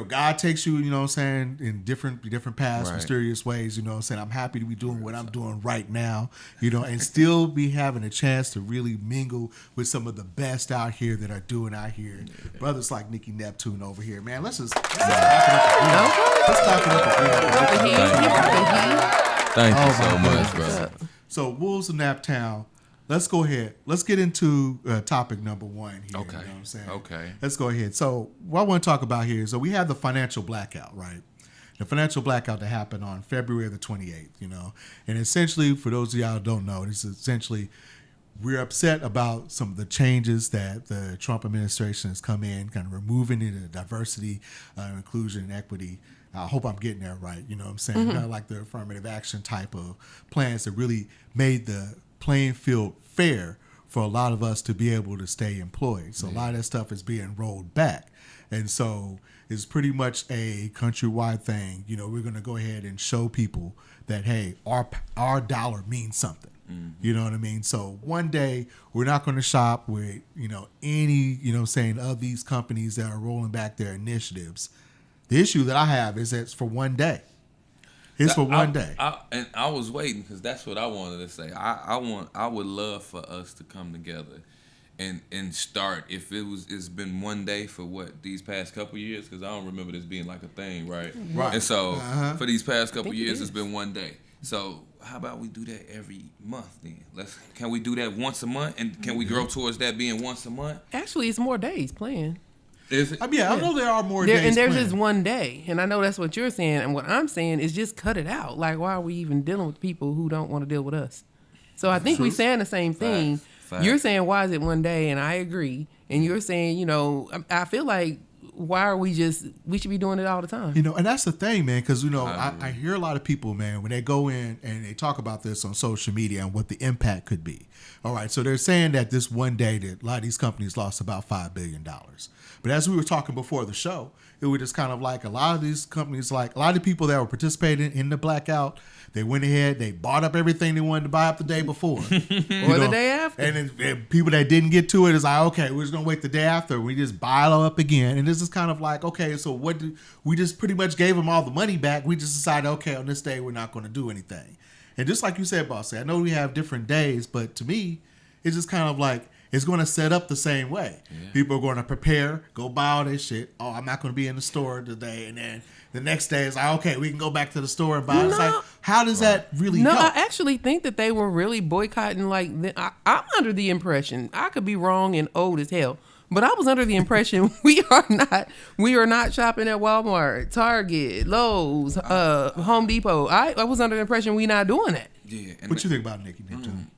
God takes you, you know what I'm saying, in different paths, Right. mysterious ways, you know what I'm saying? I'm happy to be doing what I'm doing right now, and still be having a chance to really mingle with some of the best out here that are doing out here. Yeah. Brothers like Nicky Neptune over here, man. Let's talk it up again. Thank you so much, bro. So, Wolves of Naptown. Let's go ahead. Let's get into topic number 1 here. Okay. You know what I'm saying? Okay. Let's go ahead. So what I want to talk about here is, so we have the financial blackout, right? The financial blackout that happened on February the 28th, And essentially, for those of y'all who don't know, it's essentially we're upset about some of the changes that the Trump administration has come in, kind of removing the diversity, inclusion, and equity. I hope I'm getting that right. You know what I'm saying? Kind of like the affirmative action type of plans that really made the playing field fair for a lot of us to be able to stay employed. So a lot of that stuff is being rolled back. And so it's pretty much a countrywide thing. We're going to go ahead and show people that, hey, our dollar means something. You know what I mean? So one day we're not going to shop with, any, of these companies that are rolling back their initiatives. The issue that I have is that it's for one day. It's for one day. I was waiting because that's what I wanted to say. I would love for us to come together and start. If it's been one day for these past couple years, because I don't remember this being like a thing, right? Right. And so for these past couple years, it's been one day. So how about we do that every month then? Can we do that once a month, and can we grow towards that being once a month? Actually, it's more days planned. Is it? I mean, I know there are more days. And there's planned. just one day. And I know that's what you're saying. And what I'm saying is just cut it out. Like, why are we even dealing with people who don't want to deal with us? So I think we're saying the same thing. Facts. You're saying, why is it one day? And I agree. And you're saying, you know, I feel like, why are we should be doing it all the time. You know, and that's the thing, man, because, you know, I hear a lot of people, man, when they go in and they talk about this on social media and what the impact could be. All right, so they're saying that this one day that a lot of these companies lost about $5 billion. But as we were talking before the show, it was just kind of like a lot of these companies, like a lot of people that were participating in the blackout, they went ahead, they bought up everything they wanted to buy up the day before. Or the day after. And then people that didn't get to it is like, okay, we're just going to wait the day after. We just buy it all up again. And this is kind of like, okay, so we just pretty much gave them all the money back. We just decided, okay, on this day, we're not going to do anything. And just like you said, Bossy, I know we have different days, but to me, it's just kind of like, it's going to set up the same way. Yeah. People are going to prepare, go buy all this shit. Oh, I'm not going to be in the store today. And then the next day is like, okay, we can go back to the store and buy it. It's like, how does that really help? I actually think that they were really boycotting. Like, I'm under the impression, I could be wrong and old as hell, but I was under the impression we are not shopping at Walmart, Target, Lowe's, Home Depot. I was under the impression we not doing that. Yeah. And what you think about Nicky Neptune?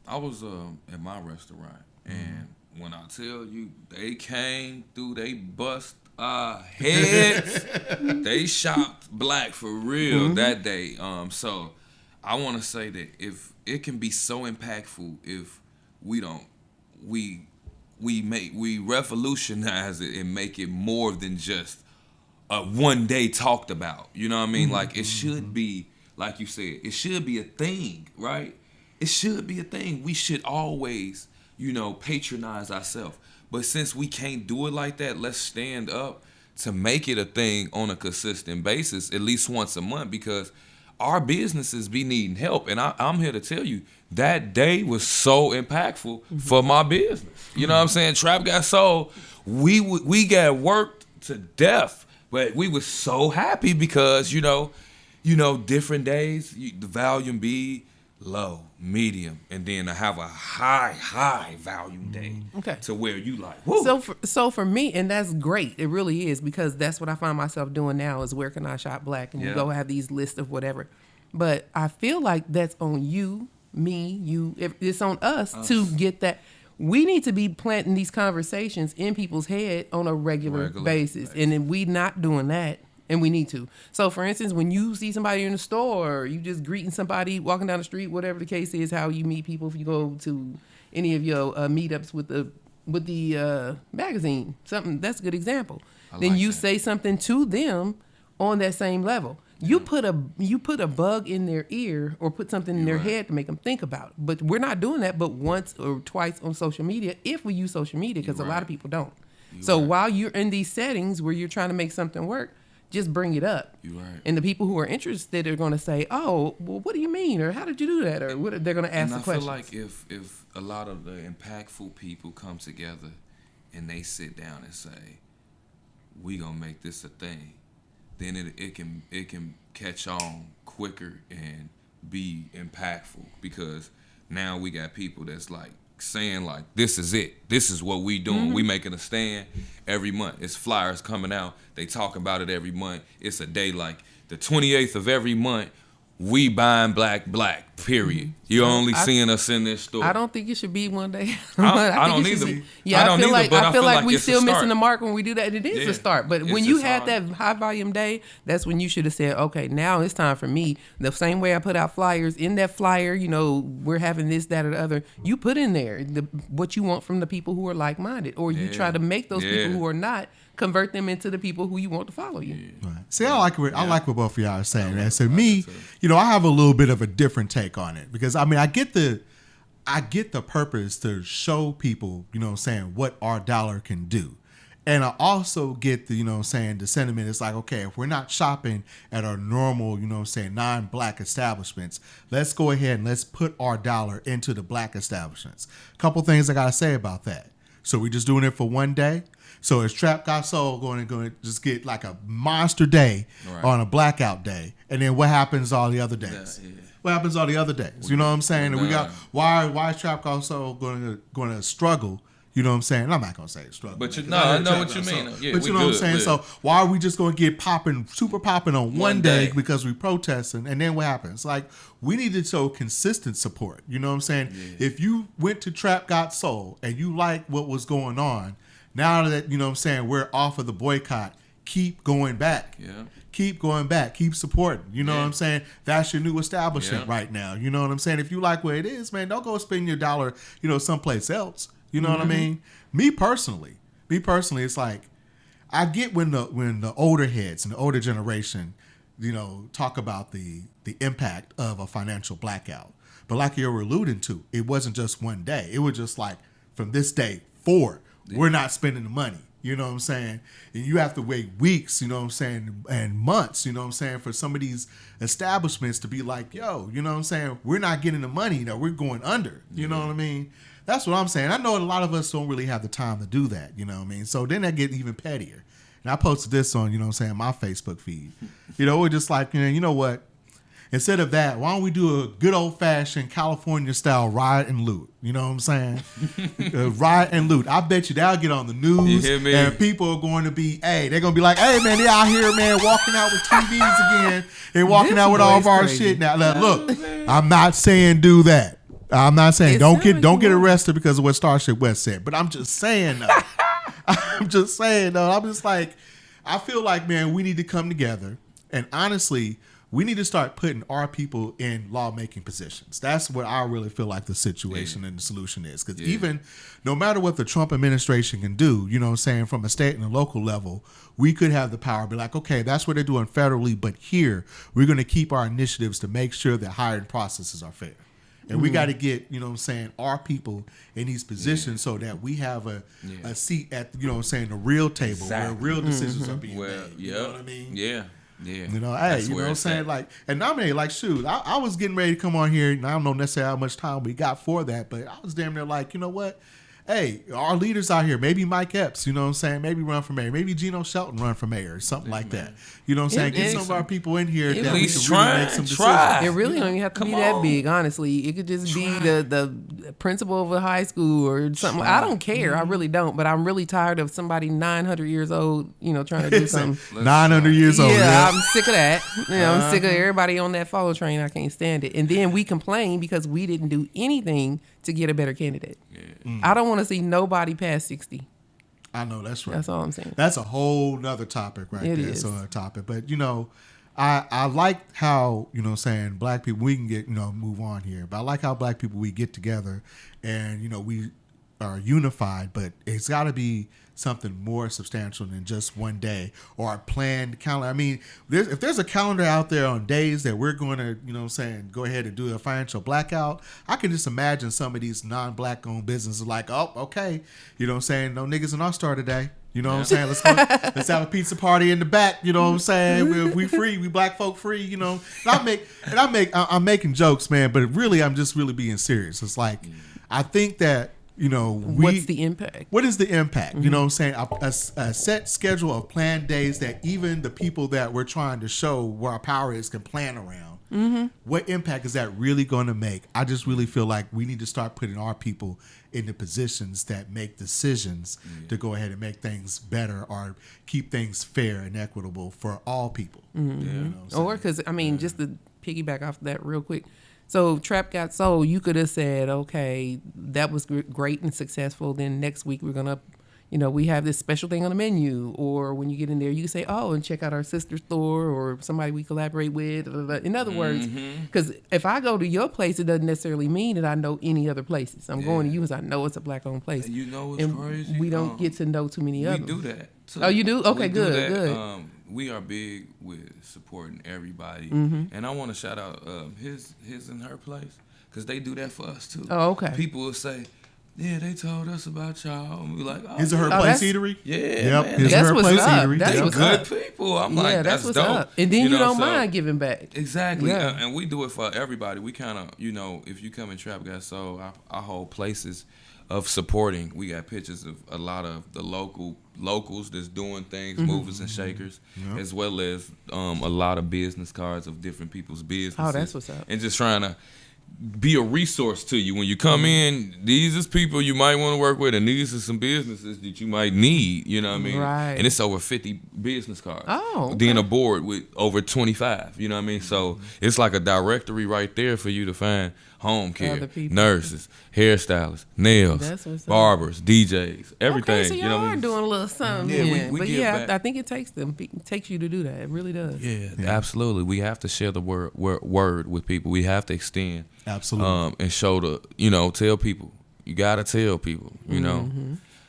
I was at my restaurant, and when I tell you they came through, they bust our heads. They shopped black for real that day. So I want to say that if it can be so impactful, if we revolutionize it and make it more than just a one day talked about. You know what I mean? Like, it should be, like you said, it should be a thing, right? It should be a thing. We should always, you know, patronize ourselves. But since we can't do it like that, let's stand up to make it a thing on a consistent basis, at least once a month, because our businesses be needing help. And I'm here to tell you, that day was so impactful for my business. You know what I'm saying? Trap got sold. We got worked to death, but we were so happy because, you know, different days, the volume be low, medium, and then I have a high volume day. Okay. To where you like, whoa. So for me, and that's great. It really is, because that's what I find myself doing now is where can I shop black? And you go have these lists of whatever. But I feel like that's on you, me, you. It's on us to get that. We need to be planting these conversations in people's head on a regular basis. And then we not doing that. And we need to. So, for instance, when you see somebody in the store, you just greeting somebody walking down the street, whatever the case is, how you meet people. If you go to any of your meetups with the magazine, something that's a good example. Then you say something to them on that same level. You put a bug in their ear or put something in their head to make them think about it. But we're not doing that but once or twice on social media if we use social media, because a lot of people don't. So while you're in these settings where you're trying to make something work, just bring it up. You're right. And the people who are interested are going to say, oh, well, what do you mean? Or how did you do that? Or what, they're going to ask the questions. And I feel like if a lot of the impactful people come together and they sit down and say, we going to make this a thing, then it can catch on quicker and be impactful, because now we got people that's like saying like, this is it. This is what we doing. We making a stand every month. It's flyers coming out. They talk about it every month. It's a day like the 28th of every month. We buying black, period. You're only seeing us in this store. I don't think it should be one day. I don't either. I feel like we still missing the mark when we do that. It is a start. But when you had that high volume day, that's when you should have said, okay, now it's time for me. The same way I put out flyers, in that flyer, you know, we're having this, that, or the other. You put in there what you want from the people who are like-minded, or you try to make those people who are not, convert them into the people who you want to follow you. Right. See, I like what both of y'all are saying. And so me, you know, I have a little bit of a different take on it, because I mean, I get the purpose to show people, you know, saying what our dollar can do. And I also get the, you know, saying the sentiment is like, okay, if we're not shopping at our normal, you know, saying non-black establishments, let's go ahead and let's put our dollar into the black establishments. A couple things I got to say about that. So we just doing it for one day. So is Trap Got Soul going to just get like a monster day on a blackout day, and then what happens all the other days? Yeah. What happens all the other days? You know what I'm saying? And we got why is Trap Got Soul going to struggle? You know what I'm saying? And I'm not gonna say struggle, but I know what you mean. Yeah, but you know what I'm saying. So why are we just gonna get super popping on one day because we protesting, and then what happens? Like we need to show consistent support. You know what I'm saying? Yeah. If you went to Trap Got Soul and you like what was going on, now that you know what I'm saying, we're off of the boycott. Keep going back. Yeah. Keep going back. Keep supporting. You know what I'm saying? That's your new establishment right now. You know what I'm saying? If you like where it is, man, don't go spend your dollar, someplace else. You know what I mean? Me personally, it's like I get when the older heads and the older generation, talk about the impact of a financial blackout. But like you were alluding to, it wasn't just one day. It was just like from this day forward, we're not spending the money. You know what I'm saying? And you have to wait weeks, you know what I'm saying, and months, you know what I'm saying, for some of these establishments to be like, yo, you know what I'm saying, we're not getting the money, we're going under. You know what I mean? That's what I'm saying. I know a lot of us don't really have the time to do that, you know what I mean? So then that get even pettier. And I posted this on, my Facebook feed. We're just like, you know what? Instead of that, why don't we do a good old-fashioned California-style riot and loot? You know what I'm saying? Riot and loot. I bet you that'll get on the news. You hear me? And people are going to be, they're going to be like, hey, man, they're out here, man, walking out with TVs again. They're walking out with all of our shit now. Look, I'm not saying do that. I'm not saying don't get arrested because of what Starship West said. But I'm just saying, though. I'm just like, I feel like, man, we need to come together. And honestly, we need to start putting our people in lawmaking positions. That's what I really feel like the situation and the solution is. Because even no matter what the Trump administration can do, you know what I'm saying, from a state and a local level, we could have the power to be like, okay, that's what they're doing federally, but here we're going to keep our initiatives to make sure that hiring processes are fair. And we got to get, you know what I'm saying, our people in these positions so that we have a seat at, you know what I'm saying, the real table where real decisions are being made. You know what I mean? Yeah. Yeah. You know, hey, you know what I'm saying? Like, and nominate, like, shoot, I was getting ready to come on here, and I don't know necessarily how much time we got for that, but I was damn near like, you know what? Hey, our leaders out here, maybe Mike Epps, you know what I'm saying? Maybe run for mayor. Maybe Geno Shelton run for mayor or something like that. You know what I'm saying? Get some of our people in here that we can really make some decisions. It really don't even have to be that big, honestly. It could just be the principal of a high school or something. I don't care. I really don't. But I'm really tired of somebody 900 years old, trying to do something. 900 years old. Yeah, I'm sick of that. I'm sick of everybody on that follow train. I can't stand it. And then we complain because we didn't do anything to get a better candidate. I don't want to see nobody past 60. I know, that's right. That's all I'm saying. That's a whole nother topic right there. Is. So a topic. But, I like how, you know what I'm saying, black people, we can get, move on here. But I like how black people, we get together and, we are unified. But it's got to be something more substantial than just one day or a planned calendar. I mean, if there's a calendar out there on days that we're going to, go ahead and do a financial blackout, I can just imagine some of these non-black owned businesses like, oh, okay, no niggas in our store today. You know what I'm saying? Let's have a pizza party in the back. You know what I'm saying? We free. We black folk free. And I'm making jokes, man. But really, I'm just really being serious. It's like, I think that, what's the impact? What is the impact? You know what I'm saying? A set schedule of planned days that even the people that we're trying to show where our power is can plan around. What impact is that really going to make? I just really feel like we need to start putting our people in the positions that make decisions to go ahead and make things better or keep things fair and equitable for all people. Or because, just to piggyback off that real quick. So Trap Got Soul, you could have said, okay, that was great and successful. Then next week we're going to, we have this special thing on the menu. Or when you get in there, you can say, oh, and check out our sister store or somebody we collaborate with. In other words, because if I go to your place, it doesn't necessarily mean that I know any other places. I'm going to you because I know it's a black-owned place. And what's crazy? We don't get to know too many others. We do that, too. Oh, you do? Okay, good. We are big with supporting everybody, and I want to shout out his and her place because they do that for us too. Oh, okay. People will say, Yeah, they told us about y'all. And we like, oh, Is it her Oh, place that's- eatery? Yeah, Yep. man. Is it That's her what's place up. eatery? That's They what's good up. people. I'm Yeah, like, that's that's what's dope. up. And then you know, don't so- mind giving back. Exactly. Yeah. And we do it for everybody. We kind of, if you come in Trap Got Soul, our whole places of supporting. We got pictures of a lot of the locals that's doing things, movers and shakers, as well as a lot of business cards of different people's businesses. Oh, that's what's up. And just trying to be a resource to you when you come in. These is people you might want to work with, and these are some businesses that you might need. You know what I mean? Right. And it's over 50 business cards. Oh, okay. Then a board with over 25. You know what I mean? So it's like a directory right there for you to find home care, Other people. nurses, hairstylists, nails, That's what's up. barbers, DJs, everything. Okay, so y'all you know what I are mean? doing a little something. Yeah, then. we But give yeah, back. I think it takes you to do that. It really does. Yeah, absolutely. We have to share the word with people. We have to extend. Absolutely. And show tell people. You gotta tell people. You know,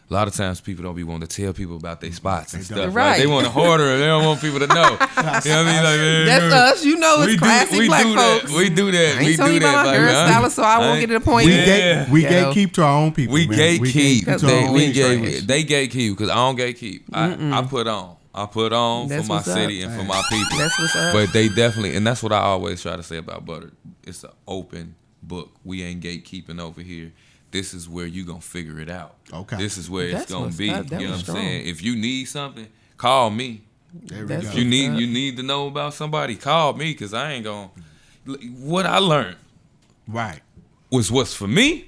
a lot of times people don't be wanting to tell people about their spots and They stuff. don't. Right? They Right. want to hoarder and they don't want people to know. You know what I mean? Like, man, That's us. You know, it's classic black folks. We do that. I We ain't telling do you about that. my Like, hairstylist, so I won't get to the point. We Yeah. we Ghetto. gatekeep to our own people. We man. gatekeep. to our own people. They gatekeep because I don't gatekeep. I put on. I put on That's for my what's up. city and for my people. That's what's up. But they definitely, and that's what I always try to say about Butter. It's an open book. We ain't gatekeeping over here. This is where you gonna figure it out. Okay. This is where That's it's gonna what's be. up. That You know what was I'm saying? strong. If you need something, call me. There we That's go. If you need to know about somebody, call me because I ain't gonna. What I learned Right. was what's for me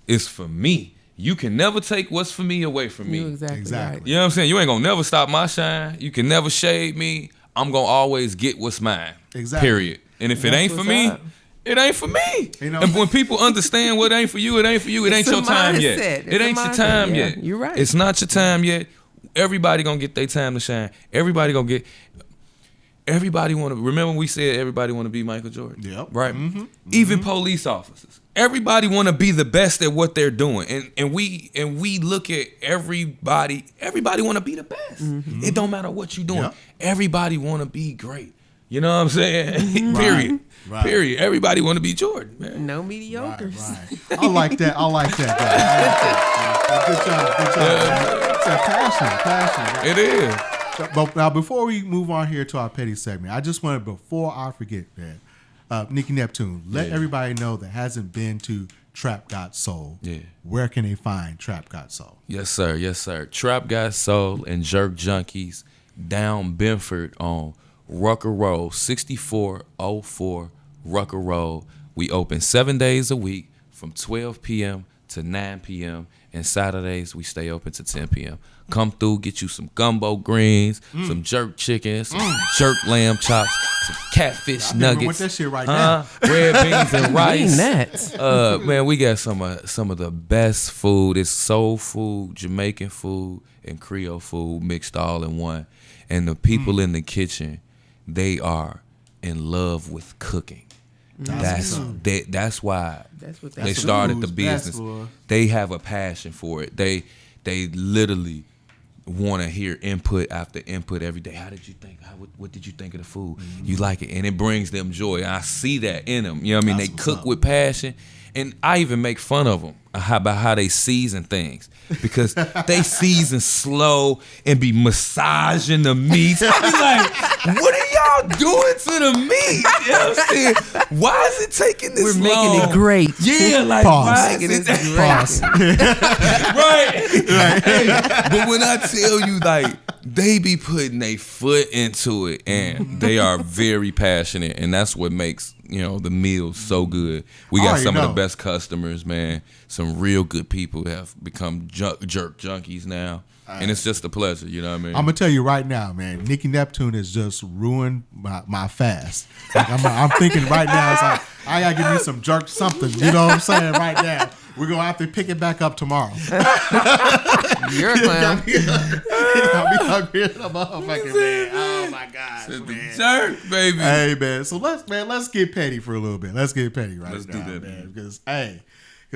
is for me. You can never take what's for me away from me. You exactly. Exactly. Right. You know what I'm saying? You ain't gonna never stop my shine. You can never shade me. I'm gonna always get what's mine. Exactly. Period. And if it That's ain't for what's me, up. it ain't for me. You know- And when people understand what ain't for you, it ain't for you. It ain't It's a your time yet. mindset. It It's a ain't your mindset. time Yeah, yet. you're right. It's not your time yet. Everybody gonna get their time to shine. Everybody gonna get. Everybody want to remember we said everybody want to be Michael Jordan. Yep. Right. Even police officers. Everybody want to be the best at what they're doing, and we look at everybody. Everybody want to be the best. It don't matter what you're doing. Yep. Everybody want to be great. You know what I'm saying? Period. Right. Period. Everybody want to be Jordan, man. No Right, mediocres. right. I like that. I like that. Good job. Good job. Man. It's a passion. It is. But now, before we move on here to our petty segment, I just wanted, before I forget, man, Nicky Neptune, let everybody know that hasn't been to Trap Got Soul. Yeah. Where can they find Trap Got Soul? Yes, sir. Yes, sir. Trap Got Soul and Jerk Junkies down Benford on Rucker Road, 6404 Rucker Road. We open 7 days a week from 12 p.m. to 9 p.m. And Saturdays, we stay open to 10 p.m. Come through, get you some gumbo greens, some jerk chicken, some jerk lamb chops, some catfish I nuggets. want that shit right now. Red beans and rice. that. Man, we got some of the best food. It's soul food, Jamaican food, and Creole food mixed all in one. And the people in the kitchen, they are in love with cooking. That's why That's what they that's started the food's best, business. boy. They have a passion for it. They literally want to hear input after input every day. How did you think? What did you think of the food? You like it, and it brings them joy. I see that in them. You know what I mean? That's They what's cook up. with passion, and I even make fun of them about how they season things because they season slow and be massaging the meats. I be like, what are y'all doing to the meat? You know what I'm saying? Why is it taking this We're long? making it great. Yeah, like Pause. why Making is it it Pause. right? Hey, but when I tell you, like, they be putting their foot into it, and they are very passionate, and that's what makes the meals so good. We got already some of know. the best customers, man. Some real good people have become jerk junkies now, and it's just a pleasure. You know what I mean? I'm gonna tell you right now, man. Nicky Neptune has just ruined my fast. Like I'm thinking right now, it's like I gotta give me some jerk something. You know what I'm saying? Right now, we're gonna have to pick it back up tomorrow. You're a clown. I'll be hungry as a motherfucker, man. Oh my god, It's the man. jerk, baby. Hey, man. So let's get petty for a little bit. Let's get petty right Let's now, do that, man. Because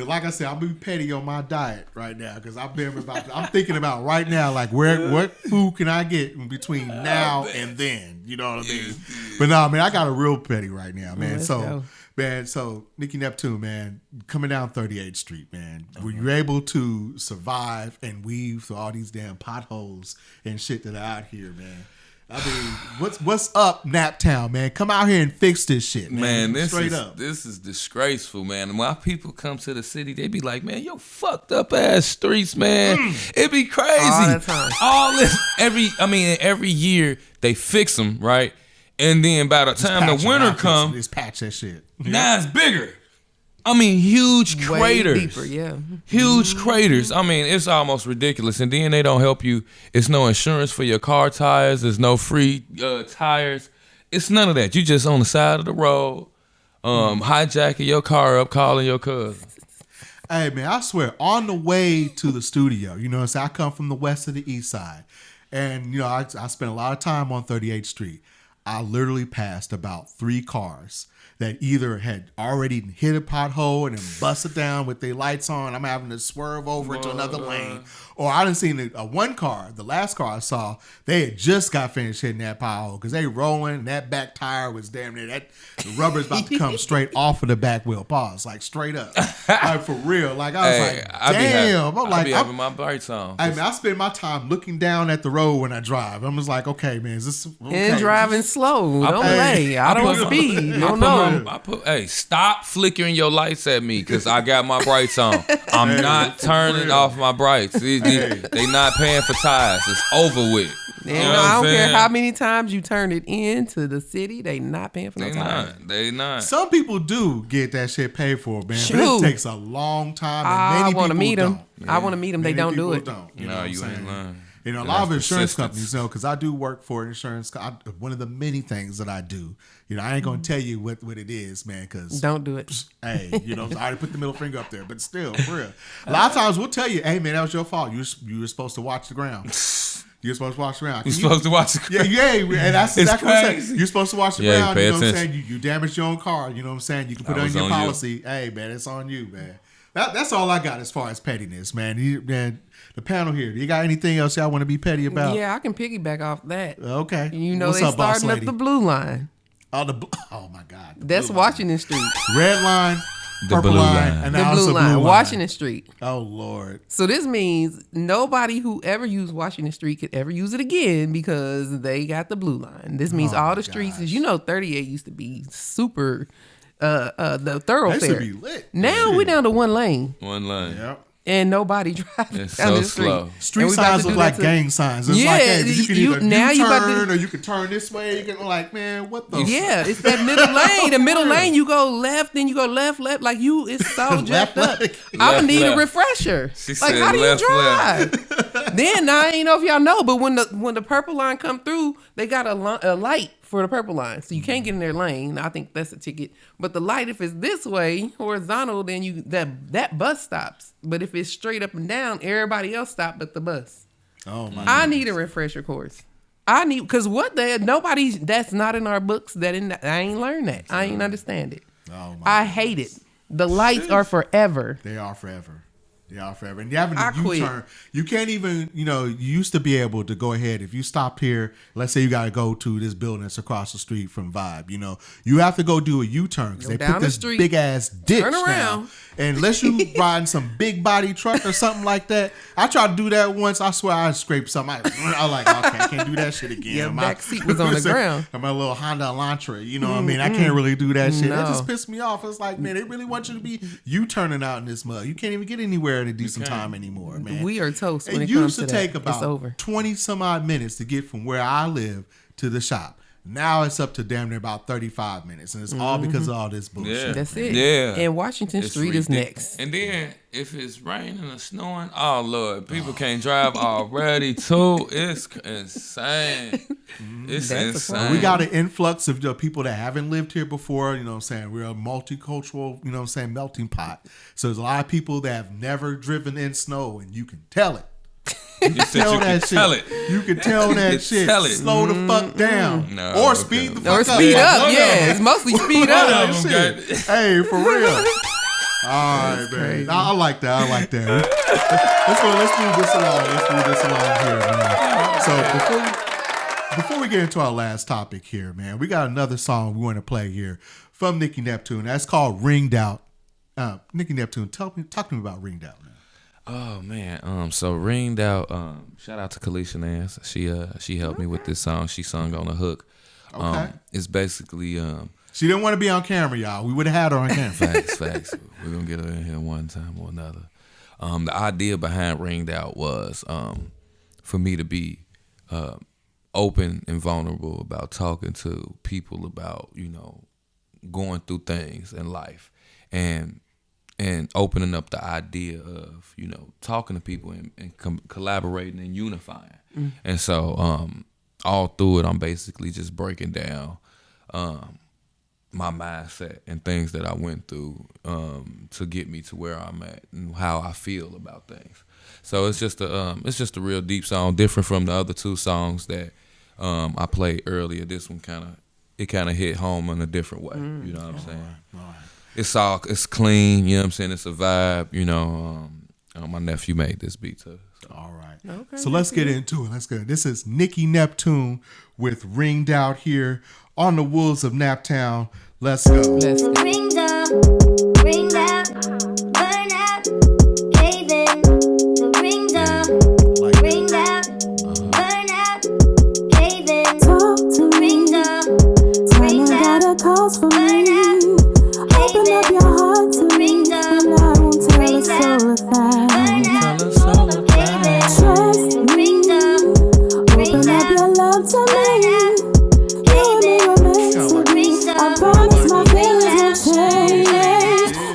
like I said, I'm being petty on my diet right now because I'm thinking about right now, like what food can I get in between now and then? You know what I mean? But no, man, I got a real petty right now, man. Let's So, go. Man, so Nicky Neptune, man, coming down 38th Street, man, were you able to survive and weave through all these damn potholes and shit that are out here, man? I mean, what's up, Naptown, man? Come out here and fix this shit, man. Man, Straight up. This is disgraceful, man. When people come to the city, they be like, man, yo, fucked up ass streets, man. It be crazy. All the time. All this, every year they fix them, right? And then by the time the winter come, just patch that shit. now it's bigger. I mean, huge Way craters. deeper, yeah. Huge craters. I mean, it's almost ridiculous. And then they don't help you. It's no insurance for your car tires. There's no free tires. It's none of that. You just on the side of the road, hijacking your car up, calling your cousin. Hey, man, I swear, on the way to the studio, you know, so I come from the west to the east side. And, you know, I spent a lot of time on 38th Street. I literally passed about 3 cars that either had already hit a pothole and then busted down with their lights on. I'm having to swerve over into another lane. Or I done seen one car, the last car I saw, they had just got finished hitting that pothole because they rolling and that back tire was damn near, the rubber's about to come straight off of the back wheel. Pause, like straight up. Like for real. Like I was like, damn. I be having my brights on. I mean, I spend my time looking down at the road when I drive. I'm just like, okay, man, is this okay? And driving slow. Don't lay. I don't speed. Hey, stop flickering your lights at me because I got my brights on. I'm not turning off my brights. They not paying for tires. It's over with. And I don't care how many times you turn it into the city, they not paying for no tires. They not. Some people do get that shit paid for, man. Shoot. But it takes a long time, and many I want to meet them. don't. I want to meet them. They don't do it. You No, know you what I'm ain't saying? lying. You know, a And lot of that's insurance persistence. companies, you know, because I do work for an insurance. One of the many things that I do, you know, I ain't gonna tell you what it is, man, because Don't do it. hey, you know, I already put the middle finger up there, but still, for real. A lot of times we'll tell you, hey, man, that was your fault. You were supposed to watch the ground. You're supposed to watch the ground. You're supposed to watch the Yeah, and that's exactly what I'm saying. crazy. You're supposed to watch the Yeah, ground. pay You know what I'm attention. saying? You damaged your own car. You know what I'm saying? You can put it That on was your on you. policy. Hey, man, it's on you, man. That's all I got as far as pettiness, man. Man, the panel here. Do you got anything else y'all want to be petty about? Yeah, I can piggyback off that. Okay. You know, What's they up, boss starting up lady? the blue line. Oh my God. The That's blue line. Washington Street. Red line, The purple blue line, line. and The now it's blue a line. blue Washington Street. Oh Lord. So this means nobody who ever used Washington Street could ever use it again because they got the blue line. This means all the streets, gosh. you know, 38 used to be super the That thoroughfare. should be lit. Now we're down to one lane One line. Yep. and nobody driving It's down so the street. slow. Street And we about signs to look do like that to- gang signs. It's Yeah, like, hey, you can you- either now you about to- turn or you can turn this way. You can like, man, what the? Yeah, it's that middle lane. The middle lane, you go left, then you go left. Like you, it's so jacked up. left. I would need a left. refresher. She Like, said how do you left, drive? Then now, I ain't know if y'all know, but when the purple line come through, they got a light for the purple line, so you can't get in their lane. I think that's a ticket. But the light, if it's this way horizontal, then that bus stops. But if it's straight up and down, everybody else stop but the bus. Oh my. I need a refresher course. Because nobody that's not in our books I ain't learned that. I ain't understand it. Oh my. I hate it. The lights are forever. They are forever. They are forever. And you having I a quit. U-turn. You can't even, you used to be able to go ahead. If you stopped here, let's say you got to go to this building that's across the street from Vibe, you have to go do a U-turn because Go they down put the this street, big ass ditch turn now. around. And unless you riding some big body truck or something like that, I tried to do that once. I swear I scraped something. I like, okay, I can't do that shit again. Your My- back seat was on the ground. And my little Honda Elantra, you know what I mean? I can't really do that shit. That No. just pissed me off. It's like, man, they really want you to be U-turning out in this mud. You can't even get anywhere in a decent time anymore, man. We are toast when It it comes used to to that. take It's about over. 20 some odd minutes to get from where I live to the shop. Now it's up to damn near about 35 minutes. And it's all because of all this bullshit. Yeah. That's it. Yeah. And Washington It's Street is ridiculous. next. And then if it's raining or snowing, oh Lord, people can't drive already too. It's insane. It's That's a insane. problem. We got an influx of people that haven't lived here before, you know what I'm saying? We're a multicultural, you know what I'm saying, melting pot. So there's a lot of people that have never driven in snow, and you can tell it. You said Tell you that can shit. tell it. You can tell that can shit. tell it. Slow the fuck down. No, or okay. speed the Or fuck up. speed Like, up, one of yeah. them. It's mostly speed One up. of them, Okay. shit. Hey, for real. All right, man. crazy. Nah, I like that. Let's move this along here, man. So before we get into our last topic here, man, we got another song we want to play here from Nicky Neptune. That's called Ringed Out. Nicky Neptune, talk to me about Ringed Out, man. Oh man, so Ringed Out. Shout out to Kalisha Nance. She helped me with this song. She sung on the hook. Okay. It's basically she didn't want to be on camera, y'all. We would have had her on camera. Facts. We're gonna get her in here one time or another. The idea behind Ringed Out was for me to be open and vulnerable about talking to people about, going through things in life and opening up the idea of, talking to people and collaborating and unifying. Mm. And so all through it, I'm basically just breaking down my mindset and things that I went through to get me to where I'm at and how I feel about things. So it's just a real deep song, different from the other two songs that I played earlier. This one kind of hit home in a different way. You know what I'm saying? Right. It's clean. You know what I'm saying? It's a vibe. My nephew made this beat too. So. All right. Okay, so let's get into it. Let's go. This is Nicky Neptune with Ringed Out here on the Wolves of Naptown. Let's go. Ringed out, burn out, cave in. The ringed out, ringed out, burn out, cave in. Talk to me. Ringed out, Time I got a cause for me. Open up your heart to me, and I won't tell a soul a thing. Trust me. Open up your love to me. You and me were meant to be. I promise my feelings will change.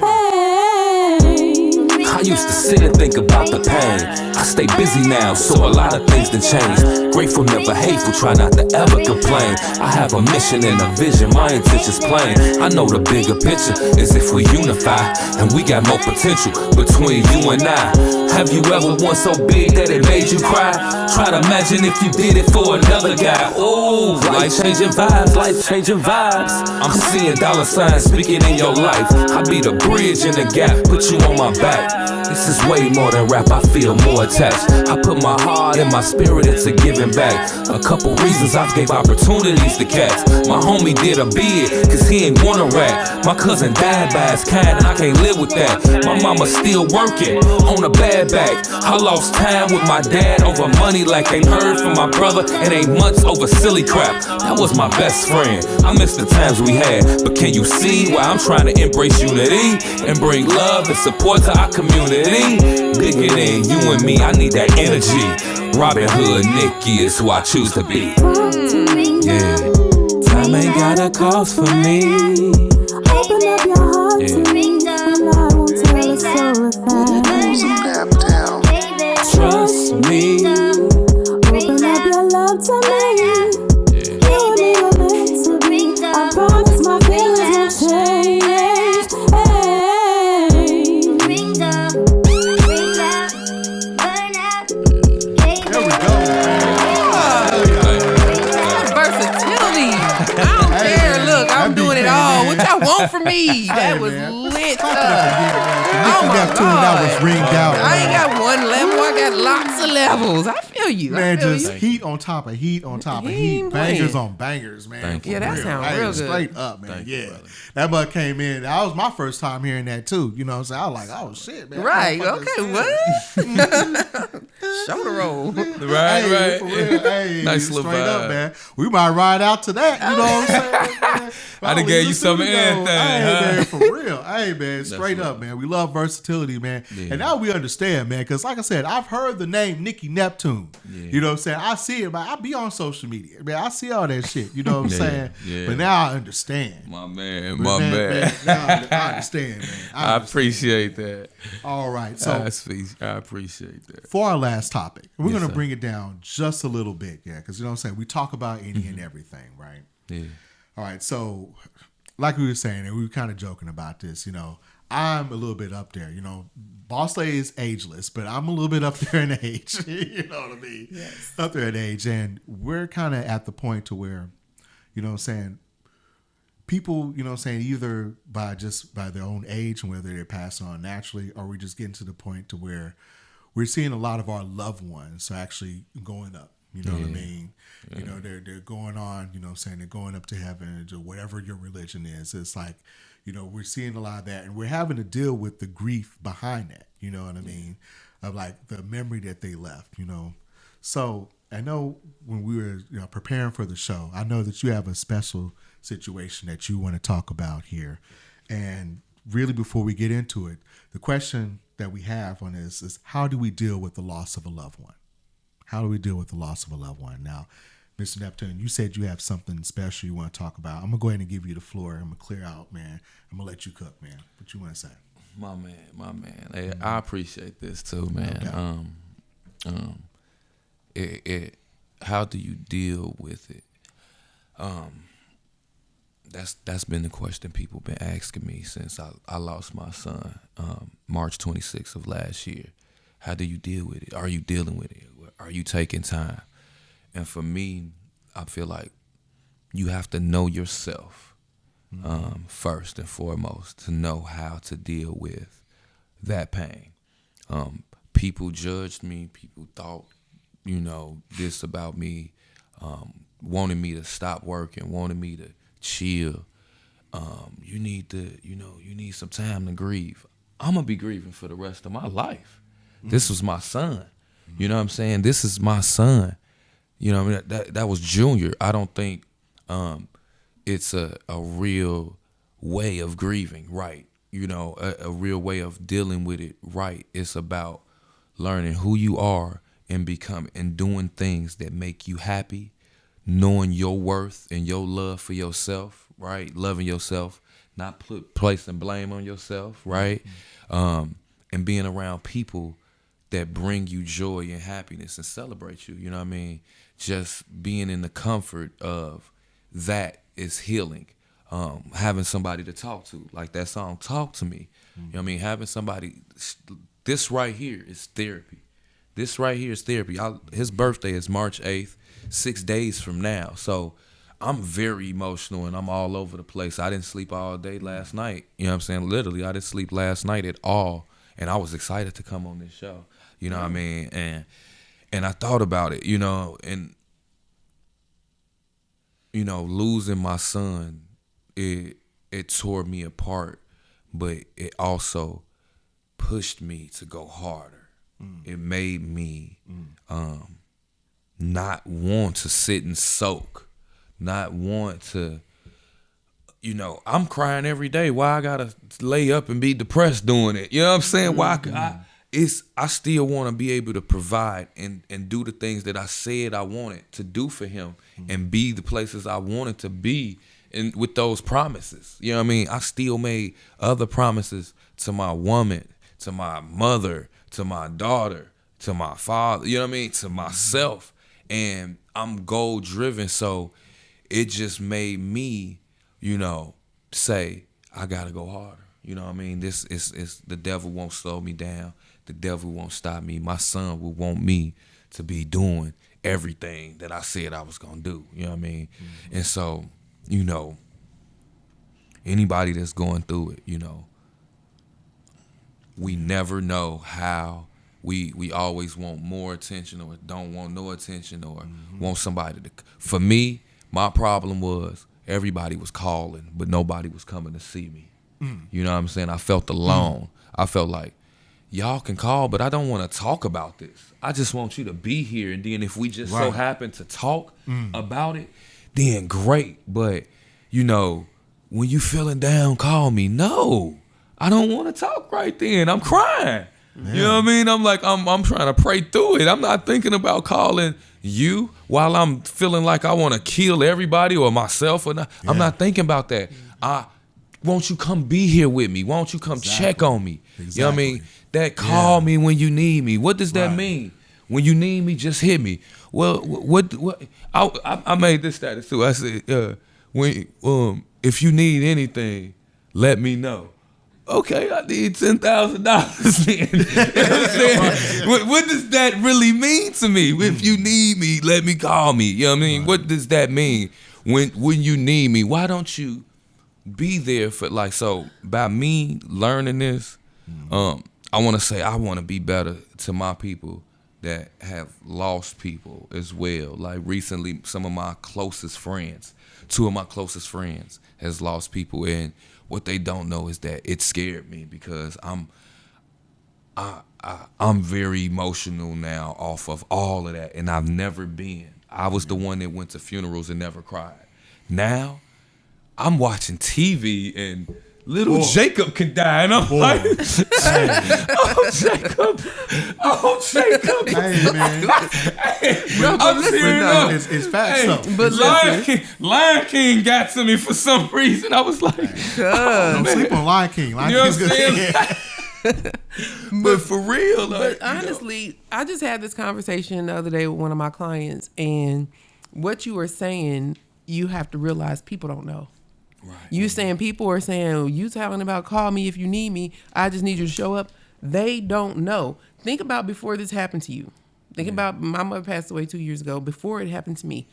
Hey. I used to sit and think about the pain. I stay busy now, so a lot of things done changed. Grateful, never hateful, try not to ever complain. I have a mission and a vision, my intention's plain. I know the bigger picture is if we unify, and we got more potential between you and I. Have you ever won so big that it made you cry? Try to imagine if you did it for another guy. Ooh, life-changing vibes, life-changing vibes. I'm seeing dollar signs speaking in your life. I be the bridge in the gap, put you on my back. This is way more than rap, I feel more attached. I put my heart and my spirit into giving back. A couple reasons I've gave opportunities to cats. My homie did a bid, cause he ain't wanna rap. My cousin died by his kind, and I can't live with that. My mama still working on a bad back. I lost time with my dad over money like ain't heard from my brother in 8 months over silly crap. That was my best friend. I miss the times we had, but can you see why I'm trying to embrace unity and bring love and support to our community? Bigger than you and me, I need that energy. Robin Hood, Nicky is who I choose to be. Yeah. Time ain't got a cause for me. Open up your heart to me, and I won't tell a soul a thing. Trust me. Open up your love to me. You and me were meant to be. I promise my feelings will change. What y'all want from me? That was lit. Oh my God. That was Ringed Out. I ain't got one level. I got lots of levels. I feel you. Man, just you. heat on top of heat on top of heat. Bangers on bangers, man. Yeah, that sounds real good. Straight up, man. That bug came in. That was my first time hearing that too. You know what I'm saying? I was like, oh shit, man. Right. Okay. What? Shoulder roll. Right. For real. Hey, nice little straight vibe. up, man. We might ride out to that. You know what I'm saying? Man? I done gave you some of everything. Man, for real. Hey, man, straight up, man. We love versatility, man. Yeah. And now we understand, man, because like I said, I've heard the name Nicky Neptune. Yeah. You know what I'm saying? I see it, man. I be on social media, man. I see all that shit. You know what I'm saying? Yeah. But now I understand. My man. Now I understand, man. I appreciate that. All right. So I appreciate that. For our last topic, we're going to bring it down just a little bit, yeah, because you know what I'm saying? We talk about any and everything, right? Yeah. All right, so like we were saying, and we were kind of joking about this, you know, I'm a little bit up there, you know. Boss Lady is ageless, but I'm a little bit up there in age, you know what I mean? Yes. Up there in age, and we're kind of at the point to where, you know what I'm saying, people, you know what I'm saying, either by their own age and whether they're passing on naturally, or we're just getting to the point to where we're seeing a lot of our loved ones are actually going up. You know what I mean? You know, they're going on, you know what I'm saying, they're going up to heaven or whatever your religion is. It's like, you know, we're seeing a lot of that, and we're having to deal with the grief behind that, you know what I mean? Of like the memory that they left, you know. So I know when we were, you know, preparing for the show, I know that you have a special situation that you want to talk about here. And really, before we get into it, the question that we have on this is, how do we deal with the loss of a loved one? How do we deal with the loss of a loved one? Now, Mr. Neptune, you said you have something special you want to talk about. I'm going to go ahead and give you the floor. I'm going to clear out, man. I'm going to let you cook, man. What you want to say? My man. Hey, I appreciate this too, man. No how do you deal with it? That's been the question people been asking me since I lost my son, March 26th of last year. How do you deal with it? Are you dealing with it? Are you taking time? And for me, I feel like you have to know yourself first and foremost to know how to deal with that pain. People judged me. People thought, you know, this about me, wanted me to stop working, wanted me to chill. You need some time to grieve. I'm going to be grieving for the rest of my life. This was my son. You know what I'm saying? This is my son. You know what I mean? That was Junior. I don't think it's a real way of grieving, right? You know, a real way of dealing with it, right? It's about learning who you are and becoming and doing things that make you happy, knowing your worth and your love for yourself, right? Loving yourself, not placing blame on yourself, right? And being around people that bring you joy and happiness and celebrate you, you know what I mean? Just being in the comfort of that is healing. Having somebody to talk to, like that song, Talk to Me. You know what I mean? Having somebody, this right here is therapy. This right here is therapy. His birthday is March 8th, 6 days from now. So I'm very emotional and I'm all over the place. I didn't sleep all day last night. You know what I'm saying? Literally, I didn't sleep last night at all. And I was excited to come on this show. You know what I mean? And I thought about it, you know, and, you know, losing my son, it tore me apart, but it also pushed me to go harder. It made me not want to sit and soak, not want to, you know, I'm crying every day. Why I gotta lay up and be depressed doing it? You know what I'm saying? Why I still want to be able to provide and do the things that I said I wanted to do for him and be the places I wanted to be and with those promises. You know what I mean? I still made other promises to my woman, to my mother, to my daughter, to my father, you know what I mean? To myself. And I'm goal driven. So it just made me, you know, say, I gotta go harder. You know what I mean? This is the devil won't slow me down. The devil won't stop me. My son will want me to be doing everything that I said I was gonna do. You know what I mean? And so, you know, anybody that's going through it, you know, we never know how. We always want more attention or don't want no attention or want somebody to. For me, my problem was everybody was calling, but nobody was coming to see me. You know what I'm saying? I felt alone. I felt like, y'all can call, but I don't want to talk about this. I just want you to be here. And then if we just so happen to talk about it, then great. But, you know, when you feeling down, call me. No, I don't want to talk right then. I'm crying. You know what I mean? I'm like, I'm trying to pray through it. I'm not thinking about calling you while I'm feeling like I want to kill everybody or myself or not. I'm not thinking about that. Won't you come be here with me? Won't you come check on me? You know what I mean? That call me when you need me. What does that mean? When you need me, just hit me. Well, what? I made this status too. I said, if you need anything, let me know. Okay, I need $10,000 then. You know what I'm saying? What does that really mean to me? If you need me, let me call me. You know what I mean? What does that mean? When you need me, why don't you be there for, like, so by me learning this, I want to say I want to be better to my people that have lost people as well. Like recently, some of my closest friends, 2 of my closest friends has lost people, and what they don't know is that it scared me because I'm very emotional now off of all of that, and I've never been. I was the one that went to funerals and never cried. Now, I'm watching TV and little Jacob can die, and I'm like, oh Jacob. Hey man, I'm tearing up. it's facts though. But Lion King got to me for some reason. I was like, Don't sleep on Lion King. Lion You know King's what I'm good. saying? But for real, like, But honestly, I just had this conversation the other day with one of my clients, and what you were saying, you have to realize people don't know. Right. You saying people are saying, you talking about call me if you need me, I just need you to show up. They don't know. Think about before this happened to you. Think about my mother passed away 2 years ago. Before it happened to me,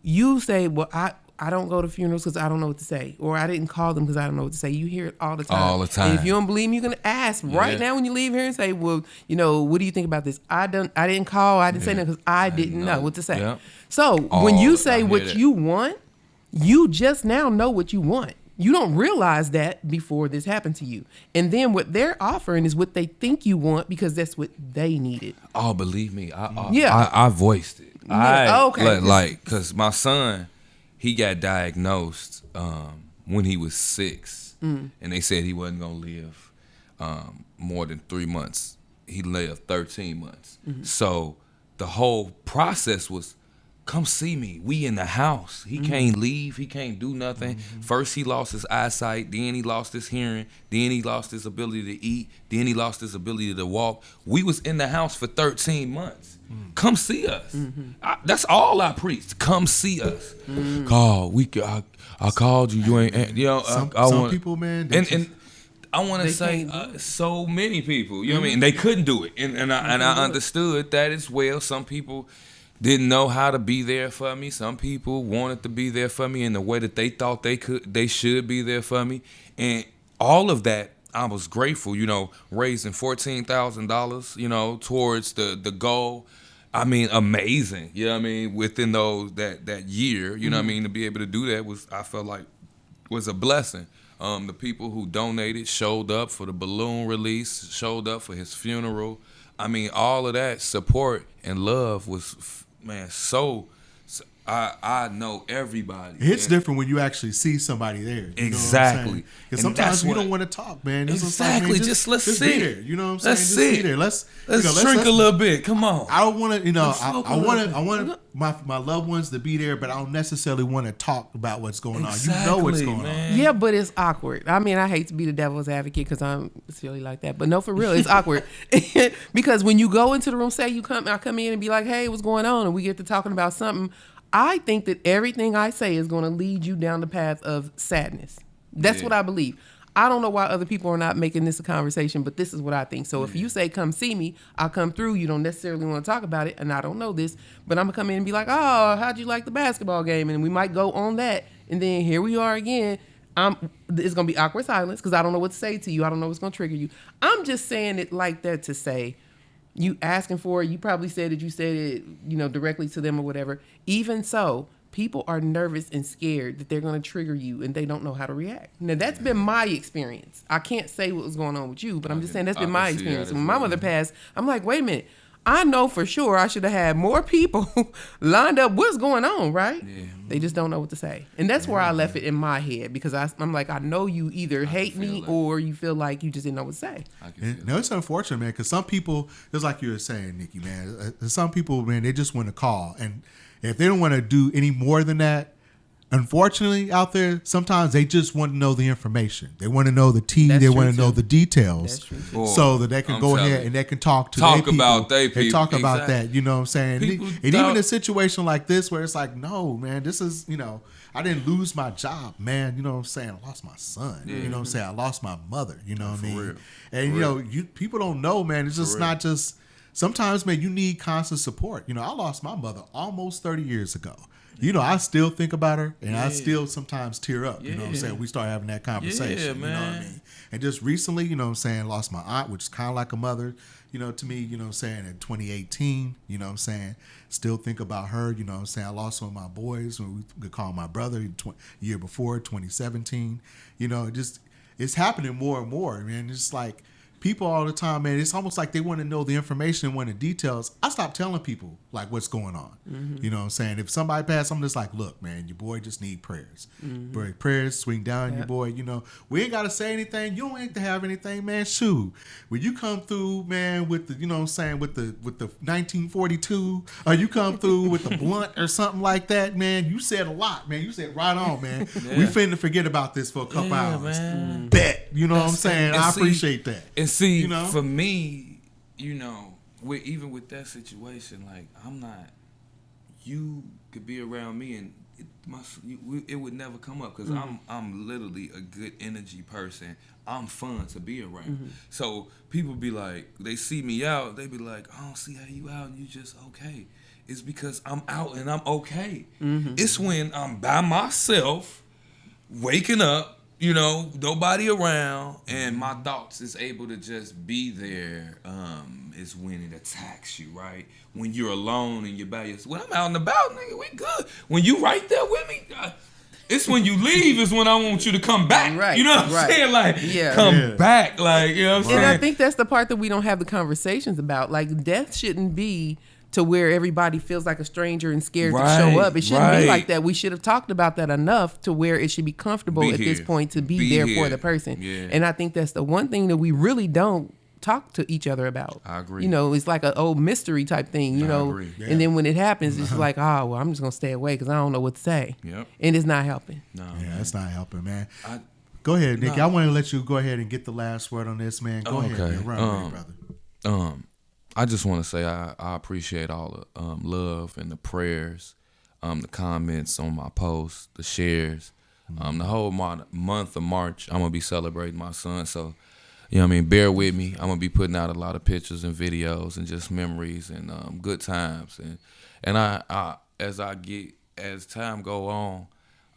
you say, well, I don't go to funerals because I don't know what to say. Or I didn't call them because I don't know what to say. You hear it all the time. All the time. And if you don't believe me, you can ask right now when you leave here and say, well, you know, what do you think about this? I didn't call. I didn't say nothing because I didn't know what to say. Yeah. So when you say what you want, you just now know what you want. You don't realize that before this happened to you. And then what they're offering is what they think you want because that's what they needed. Oh, believe me, I voiced it. Yeah, okay. Like, cause my son, he got diagnosed when he was 6, and they said he wasn't gonna live more than 3 months. He lived 13 months. So the whole process was, come see me. We in the house. He can't leave. He can't do nothing. First he lost his eyesight. Then he lost his hearing. Then he lost his ability to eat. Then he lost his ability to walk. We was in the house for 13 months. Come see us. That's all I preached. Come see us. Call. I called you. You ain't. You know. Some people, man. And I want to say so many people. You know what I mean? They couldn't do it, and I understood that as well. Some people didn't know how to be there for me. Some people wanted to be there for me in the way that they thought they should be there for me. And all of that, I was grateful, you know, raising $14,000, you know, towards the goal. I mean, amazing. You know what I mean? Within that year, you know what I mean, to be able to do that I felt like was a blessing. The people who donated showed up for the balloon release, showed up for his funeral. I mean, all of that support and love was, man, so I know everybody. It hits different when you actually see somebody there. Exactly. Because sometimes you don't want to talk, man. It's Exactly. Like, man, let's just sit. be there. You know what I'm saying? Let's Just sit. be there. Let's shrink a little bit. Come on. I don't want to, you know, I Let's want my loved ones to be there, but I don't necessarily want to talk about what's going on. Exactly, You know what's going man. on. Yeah, but it's awkward. I mean, I hate to be the devil's advocate because I'm silly like that. But no, for real, it's awkward. Because when you go into the room, say I come in and be like, hey, what's going on? And we get to talking about something. I think that everything I say is going to lead you down the path of sadness. That's what I believe. I don't know why other people are not making this a conversation, but this is what I think. So if you say, come see me, I'll come through. You don't necessarily want to talk about it, and I don't know this, but I'm going to come in and be like, oh, how'd you like the basketball game? And we might go on that, and then here we are again. It's going to be awkward silence because I don't know what to say to you. I don't know what's going to trigger you. I'm just saying it like that to say, you asking for it, you probably said it, you said it, you know, directly to them or whatever. Even so, people are nervous and scared that they're going to trigger you and they don't know how to react. Now, that's been my experience. I can't say what was going on with you, but I'm just saying that's been my experience. When my mother passed, I'm like, wait a minute. I know for sure I should have had more people lined up. What's going on, right? Yeah. They just don't know what to say. And that's where I left it in my head because I'm like, I know you either hate me or you feel like you just didn't know what to say. No, it's unfortunate, man, because some people, just like you were saying, Nikki, man, some people, man, they just want to call. And if they don't want to do any more than that, unfortunately, out there, sometimes they just want to know the information. They want to know the tea. They want to know the details, so that they can go ahead and they can talk about their people. They talk about that. You know what I'm saying? And even a situation like this, where it's like, no, man, this is, you know, I didn't lose my job, man. You know what I'm saying? I lost my son. You know what I'm saying? I lost my mother. You know what I mean? Real. And you know, people don't know, man. It's just not just. Sometimes, man, you need constant support. You know, I lost my mother almost 30 years ago. you know, I still think about her, and I still sometimes tear up. You know what I'm Yeah. saying? We start having that conversation. Yeah, You know what I man. mean? And just recently, you know what I'm saying, lost my aunt, which is kind of like a mother, you know, to me, you know what I'm saying, in 2018, you know what I'm saying? Still think about her, you know what I'm saying? I lost one of my boys, when we could call my brother, year before, 2017. You know, it's happening more and more, man. It's like, people all the time, man, it's almost like they want to know the information and want the details. I stopped telling people, like, what's going on. You know what I'm saying? If somebody passed, I'm just like, look, man, your boy just need prayers. Prayers, swing down your boy. You know, we ain't got to say anything. You don't have to have anything, man. Shoot. When you come through, man, with the, you know what I'm saying, with the 1942, or you come through with the blunt or something like that, man, you said a lot, man. You said right on, man. We finna forget about this for a couple hours. Man. Bet. You know what I'm saying? and I see- appreciate that. And see, You know? for me, you know, even with that situation, like, I'm not. You could be around me, and it would never come up, because I'm literally a good energy person. I'm fun to be around. So people be like, they see me out, they be like, I don't see how you out and you just okay. It's because I'm out and I'm okay. It's when I'm by myself, waking up, you know, nobody around, and my thoughts is able to just be there. Is when it attacks you, right? When you're alone and you're by yourself. When I'm out and about, nigga, we good. When you right there with me, it's when you leave is when I want you to come back. Right, You know what I'm right. saying? Like, Yeah. come back. Like, you know what I'm saying? And I think that's the part that we don't have the conversations about. Like, death shouldn't be to where everybody feels like a stranger and scared to show up. It shouldn't be like that. We should have talked about that enough to where it should be comfortable Be at this here. point to be Be there here. for the person. Yeah. And I think that's the one thing that we really don't talk to each other about. I agree. You know, it's like an old mystery type thing, you know. agree. Yeah. And then when it happens, it's like, oh, well, I'm just going to stay away because I don't know what to say. Yep. And it's not helping. No, Yeah, that's not helping, man. I- Go ahead, Nicky. No. I want to let you go ahead and get the last word on this, man. Go ahead, Okay. man. Run with it, brother. I just want to say I appreciate all the love and the prayers, the comments on my posts, the shares. The whole month of March, I'm going to be celebrating my son. So, you know what I mean, bear with me. I'm going to be putting out a lot of pictures and videos and just memories and good times. And I as time go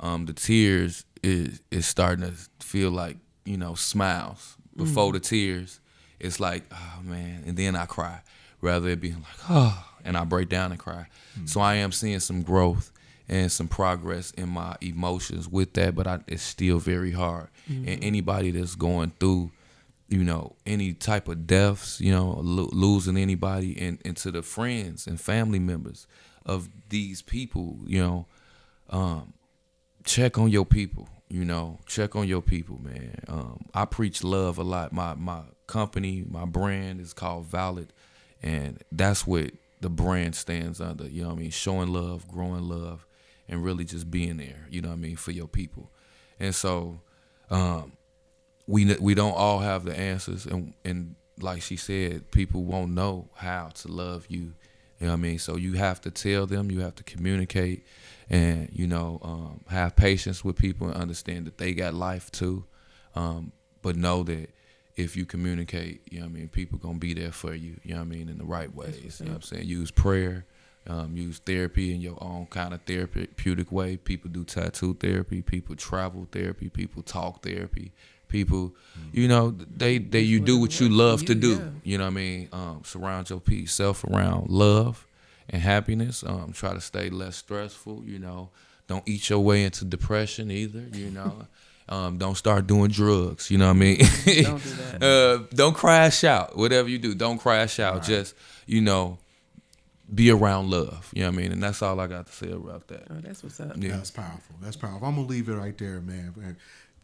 on, the tears is starting to feel like, you know, smiles. Before the tears, it's like, oh, man. And then I cry, rather it being like, oh, and I break down and cry. So I am seeing some growth and some progress in my emotions with that, but it's still very hard. And anybody that's going through, you know, any type of deaths, you know, losing anybody, and to the friends and family members of these people, you know, check on your people. You know, check on your people, man. I preach love a lot. My company, my brand is called Valid, and that's what the brand stands under. You know what I mean? Showing love, growing love, and really just being there. You know what I mean, for your people. And so, we don't all have the answers, and like she said, people won't know how to love you. You know what I mean? So you have to tell them, you have to communicate, and, you know, have patience with people and understand that they got life too. But know that if you communicate, you know what I mean, people gonna be there for you, you know what I mean, in the right ways. You know what I'm saying? Use prayer, use therapy in your own kind of therapeutic way. People do tattoo therapy, people travel therapy, people talk therapy. People, you know, you do what you love to do. You know what I mean? Surround yourself around love and happiness. Try to stay less stressful. You know, don't eat your way into depression either. You know, don't start doing drugs. You know what I mean? Don't do that. Don't crash out. Whatever you do, don't crash out. Right. Just, you know, be around love. You know what I mean? And that's all I got to say about that. Oh, that's what's up. Yeah. That's powerful. That's powerful. I'm gonna leave it right there, man. And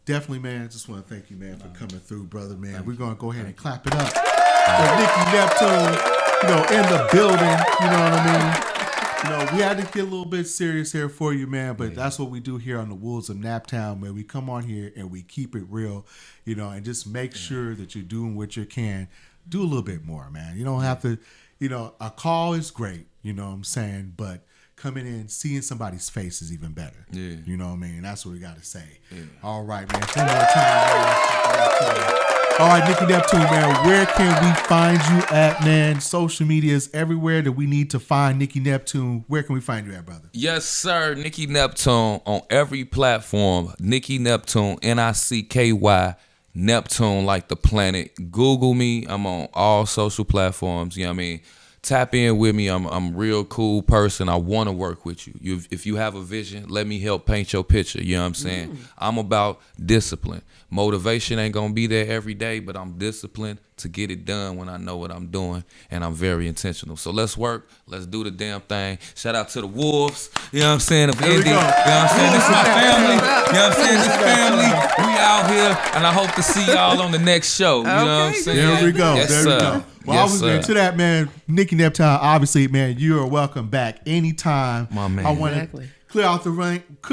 definitely, man. I just want to thank you, man, for coming through, brother, man. We're gonna go ahead and clap it up for Nicky Neptune, you know, in the building. You know what I mean? You know, we had to get a little bit serious here for you, man, but that's what we do here on the Wolves of Naptown, man. We come on here and we keep it real, you know, and just make sure that you're doing what you can. Do a little bit more, man. You don't have to, you know, a call is great, you know what I'm saying, but coming in, seeing somebody's face is even better. Yeah. You know what I mean? That's what we got to say. Yeah. All right, man. One more time, man. All right, Nicky Neptune, man, where can we find you at, man? Social media is everywhere that we need to find Nicky Neptune. Where can we find you at, brother? Yes, sir. Nicky Neptune on every platform. Nicky Neptune, Nicky, Neptune like the planet. Google me. I'm on all social platforms. You know what I mean? Tap in with me. I'm a real cool person. I want to work with you. If you have a vision, let me help paint your picture. You know what I'm saying? I'm about discipline. Motivation ain't going to be there every day, but I'm disciplined to get it done when I know what I'm doing, and I'm very intentional. So let's work. Let's do the damn thing. Shout out to the Wolves. You know what I'm saying? Of Indy. You know what I'm saying? This is my family. You know what I'm saying? This family. We out here, and I hope to see y'all on the next show. You know what I'm saying? There we go. Yes, there sir. we go. Well, Yes, I was sir. getting to that, man. Nicky Neptune, obviously, man, you are welcome back anytime. My man. I want Exactly. to clear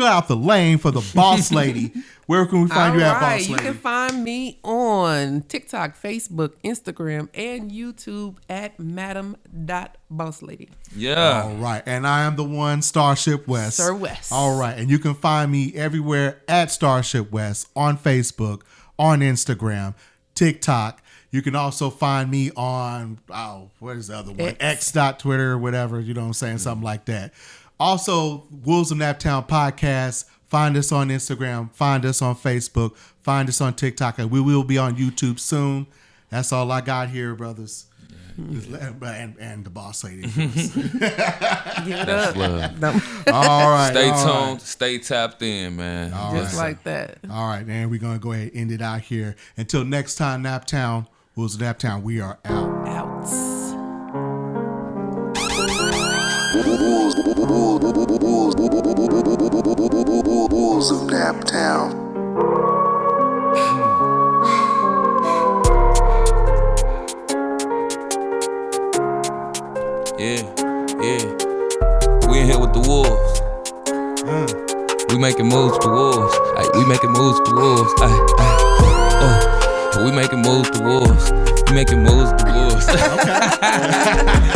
out the lane for the boss lady. Where can we find you at, boss lady? You can find me on TikTok, Facebook, Instagram, and YouTube at madam.bosslady. Yeah. All right. And I am the one, Starship West. Sir West. All right. And you can find me everywhere at Starship West, on Facebook, on Instagram, TikTok. You can also find me on, what is the other one? X.Twitter, whatever, you know what I'm saying? Something like that. Also, Wolves of Naptown Podcast. Find us on Instagram. Find us on Facebook. Find us on TikTok. And we will be on YouTube soon. That's all I got here, brothers. And the boss lady. That's love. All right. Stay all tuned. Stay tapped in, man. All Just right. like that. All right, and we're going to go ahead and end it out here. Until next time, Naptown, Wolves of Naptown, we are out. Out. Wolves of Naptown. Yeah. We in here with the Wolves. We making moves to Wolves. Ay, we making moves to Wolves. We making moves to Wolves. We making moves to Wolves. Okay.